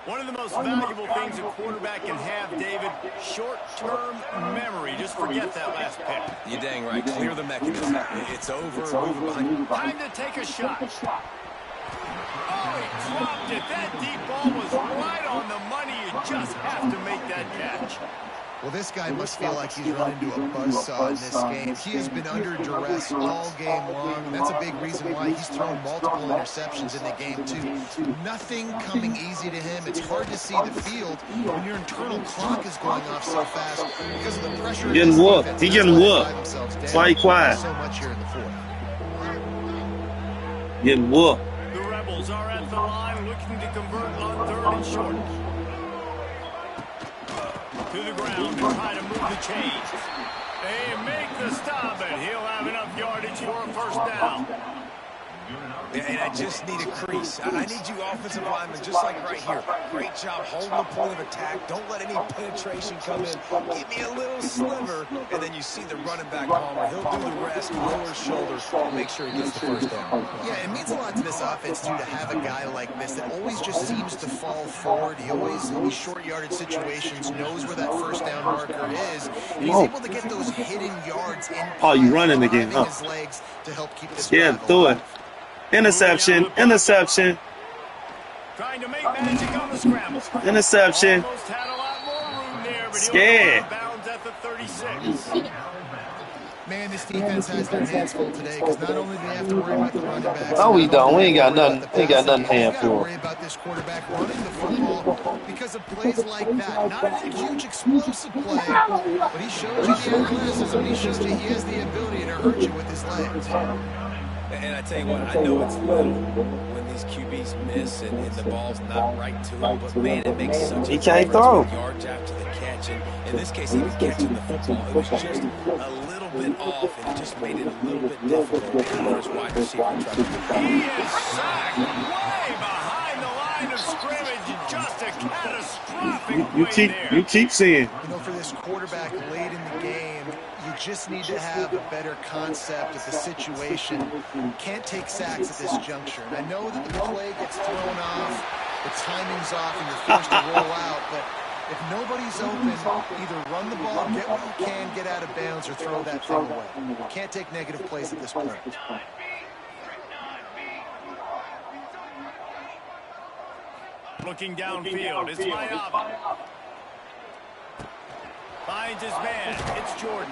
One of the most valuable things a quarterback can have, David, short-term memory. Just forget that last pick. You're dang right. Clear the mechanism. It's over. Moving behind. Time to take a shot. Oh, he dropped it. That deep ball was right on the money. You just have to make that catch. Well, this guy must feel like he's run into a buzzsaw in this game. He has been under duress all game long, and that's a big reason why he's thrown multiple interceptions in the game, too. Nothing coming easy to him. It's hard to see the field when your internal clock is going off so fast because of the pressure. Getting whooped. He getting whooped. That's why he quiet. So much here in the 4th. Getting whooped. The Rebels are at the line looking to convert on 3rd and short. To the ground and try to move the chains. They make the stop, and he'll have enough yardage for a 1st down. And I just need a crease. I need you offensive linemen, just like right here. Great job holding the point of attack. Don't let any penetration come in. Give me a little sliver, and then you see the running back Palmer. He'll do the rest, lower his shoulders, make sure he gets the 1st down. Yeah, it means a lot to this offense, too, to have a guy like this that always just seems to fall forward. He always, in these short yardage situations, knows where that 1st down marker is. And he's able to get those hidden yards in. Oh, you running again, huh? His legs to help keep this Yeah, through it. Interception. Interception. Trying to make magic on the scramble. Interception. Almost had a lot more room there, but Scared. he'll go out of bounds at the 36. Man, this defense has their hands full today because not only do they have to worry about the running backs. No, we don't. We ain't got nothing. We ain't got nothing hand to for. worry about this quarterback running the football because of plays like that. Not a huge explosive play, but he shows you the athleticism. He shows you he has the ability to hurt you with his legs. And I tell you what, I know it's little when these QBs miss and the ball's not right to them, but man, it makes such a He can't difference throw. with yards after the catch. And in this case, he was catching the football. It was just a little bit off, and it just made it a little bit difficult for his wide receiver to try to do. He is sacked way behind the line of scrimmage. Just a catastrophic play there. You keep seeing. You know, for this quarterback late in the game, you just need to have a better concept of the situation. You can't take sacks at this juncture. And I know that the play gets thrown off, the timing's off, and you're forced to roll out, but if nobody's open, either run the ball, get what you can, get out of bounds, or throw that thing away. You can't take negative plays at this point. Looking downfield, it's Mayava. Finds his man. It's Jordan.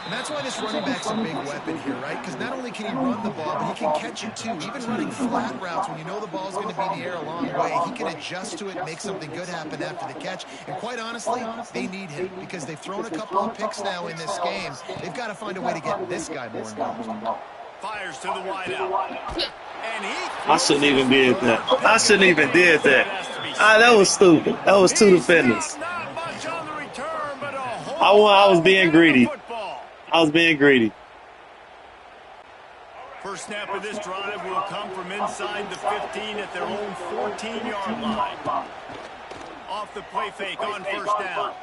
And that's why this running back's a big weapon here, right? Because not only can he run the ball, but he can catch it too. Even running flat routes, when you know the ball's going to be in the air a long way, he can adjust to it, make something good happen after the catch. And quite honestly, they need him because they've thrown a couple of picks now in this game. They've got to find a way to get this guy more involved. Fires to the wideout. And I shouldn't even did that. I shouldn't even did that. That was stupid. That was two defenders. I was being greedy. I was being greedy. First snap of this drive will come from inside the 15 at their own 14-yard line. Off the play fake on first down.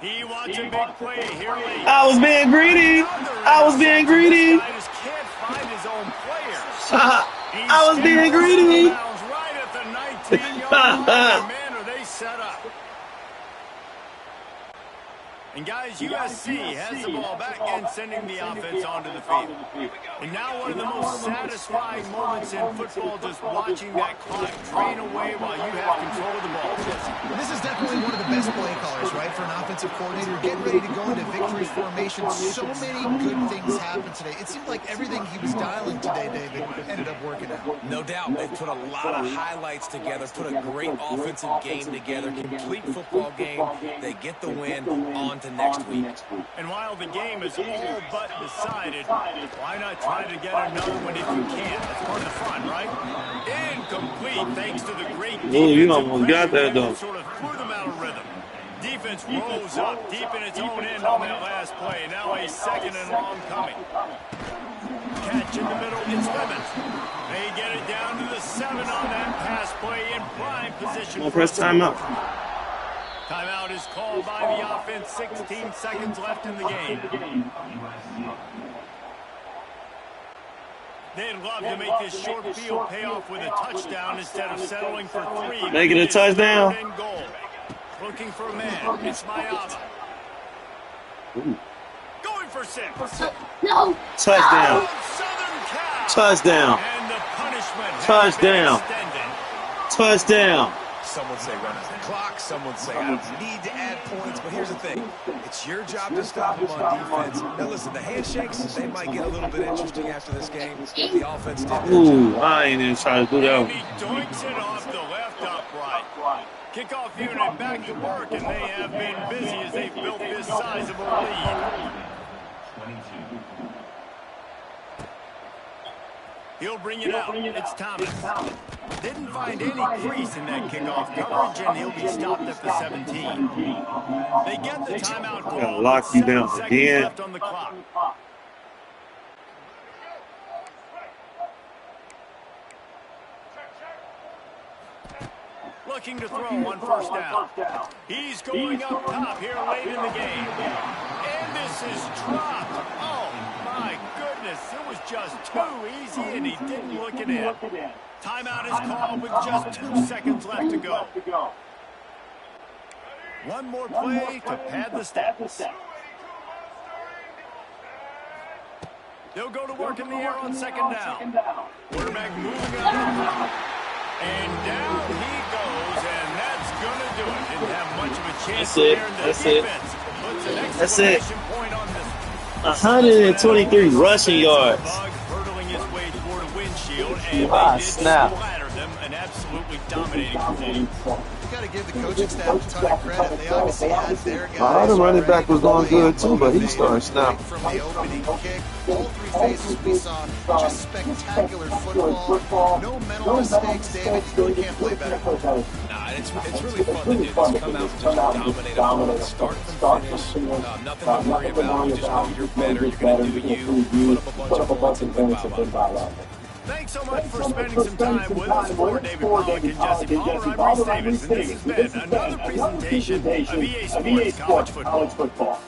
He wants a big play here late. I was being greedy. I was being greedy. This guy just can't find his own players. I was being greedy. Right at the 19-yard line. Man, are they set up. And guys, USC has the ball back and sending the offense onto the field. And now one of the most satisfying moments in football, just watching that clock drain away while you have control of the ball. This is definitely one of the best play callers, right, for an offensive coordinator. Getting ready to go into victory formation. So many good things happened today. It seemed like everything he was dialing today, David, ended up working out. No doubt. They've put a lot of highlights together, put a great offensive game together, complete football game. They get the win on to next week. And while the game is all but decided, why not try to get another one if you can? That's part of the fun, right? Incomplete thanks to the great defense. Ooh, you almost got that, though. Sort of threw them out of rhythm. Defense rose up deep in its own end on that last play. Now a second and long coming. Catch in the middle, it's Lemons. They get it down to the 7 on that pass play in prime position. We'll press timeout. Timeout is called by the offense. 16 seconds left in the game. They'd love to make this short field pay off with a touchdown instead of settling for 3. Make it a touchdown. Looking for a man. It's Mayava. Going for 6. No. Touchdown. Touchdown. And the punishment Touchdown. Touchdown. Some would say run out the clock. Some would say I don't need to add points. But here's the thing. It's your job to stop them on defense. Now, listen, the handshakes, they might get a little bit interesting after this game. The offense did. Ooh, I ain't even trying to do that one. He doinks it off the left upright. Kickoff unit back to work, and they have been busy as they've built this sizable lead. He'll bring it out. It's Thomas. Didn't find any crease in that kickoff coverage, and he'll be stopped at the 17. They get the timeout call. Gotta lock you down again. Left on the clock. Looking to throw on first down. He's going up top here late in the game. And this is dropped. Oh, my goodness. It was just too easy, and he didn't look it in. Timeout is called with just 2 seconds left to go. One more play to pad the stats. They'll go to work in the air on second down. Quarterback moving up. And down he goes, and that's going to do it. Didn't have much of a chance there. That's it. That's it. Point on this. 123 rushing yards. Hurdling his way toward a windshield, and Ah, they did snap. splatter them an absolutely dominating performance. You got to give the coaching staff a ton of credit. They obviously had their guys. Oh, the running back was going good too, but he started snapping. From the opening kick, all 3 phases we saw just spectacular football. No mental mistakes, David. You really can't play better. Nah, it's really fun to do this. Come out and just dominate a opponent, start from finish. Nothing to worry about. You just know you're better. You're going to do you. Put up a bunch of points and win by a lot. Thanks so much for spending some time with us. For David Pollack and Jesse Palmer, I'm Reese Davis, and this has been another presentation of EA Sports College Football.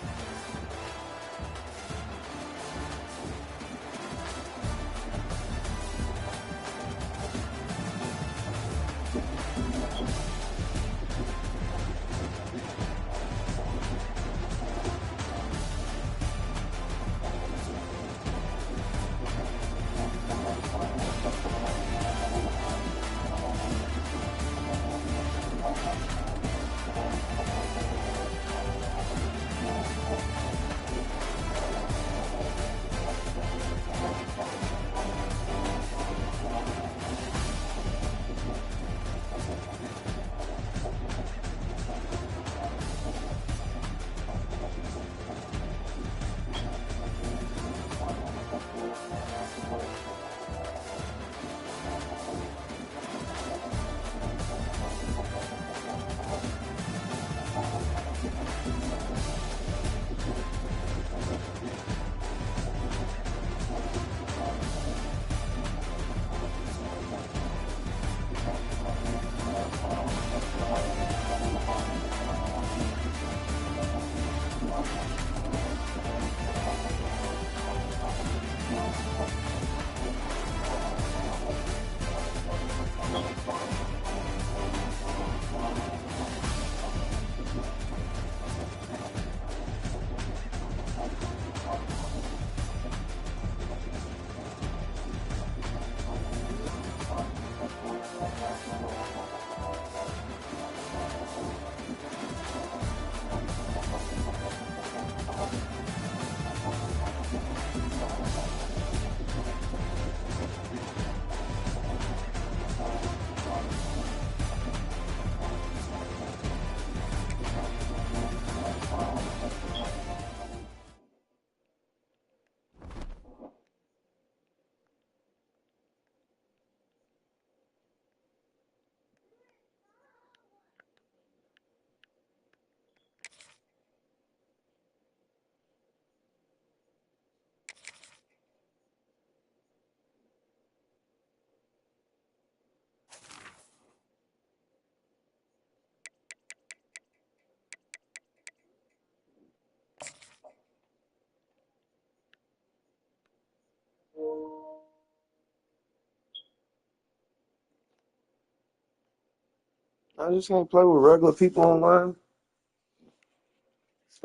I just can't play with regular people online.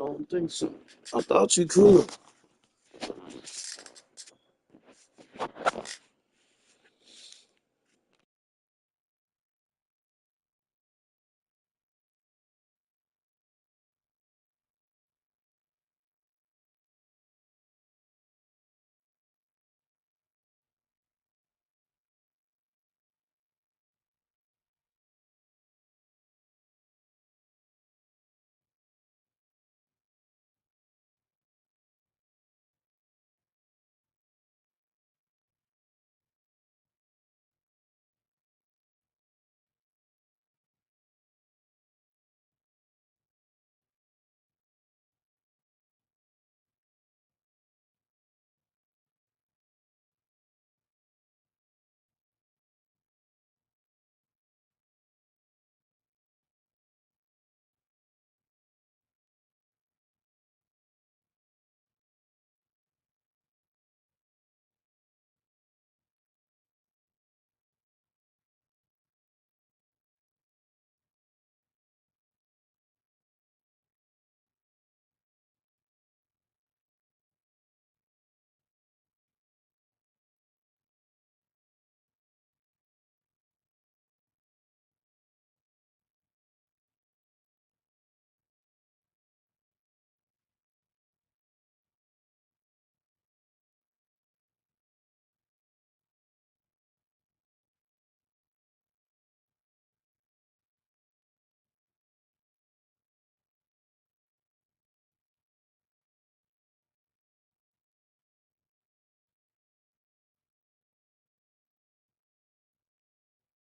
I don't think so. I thought you could.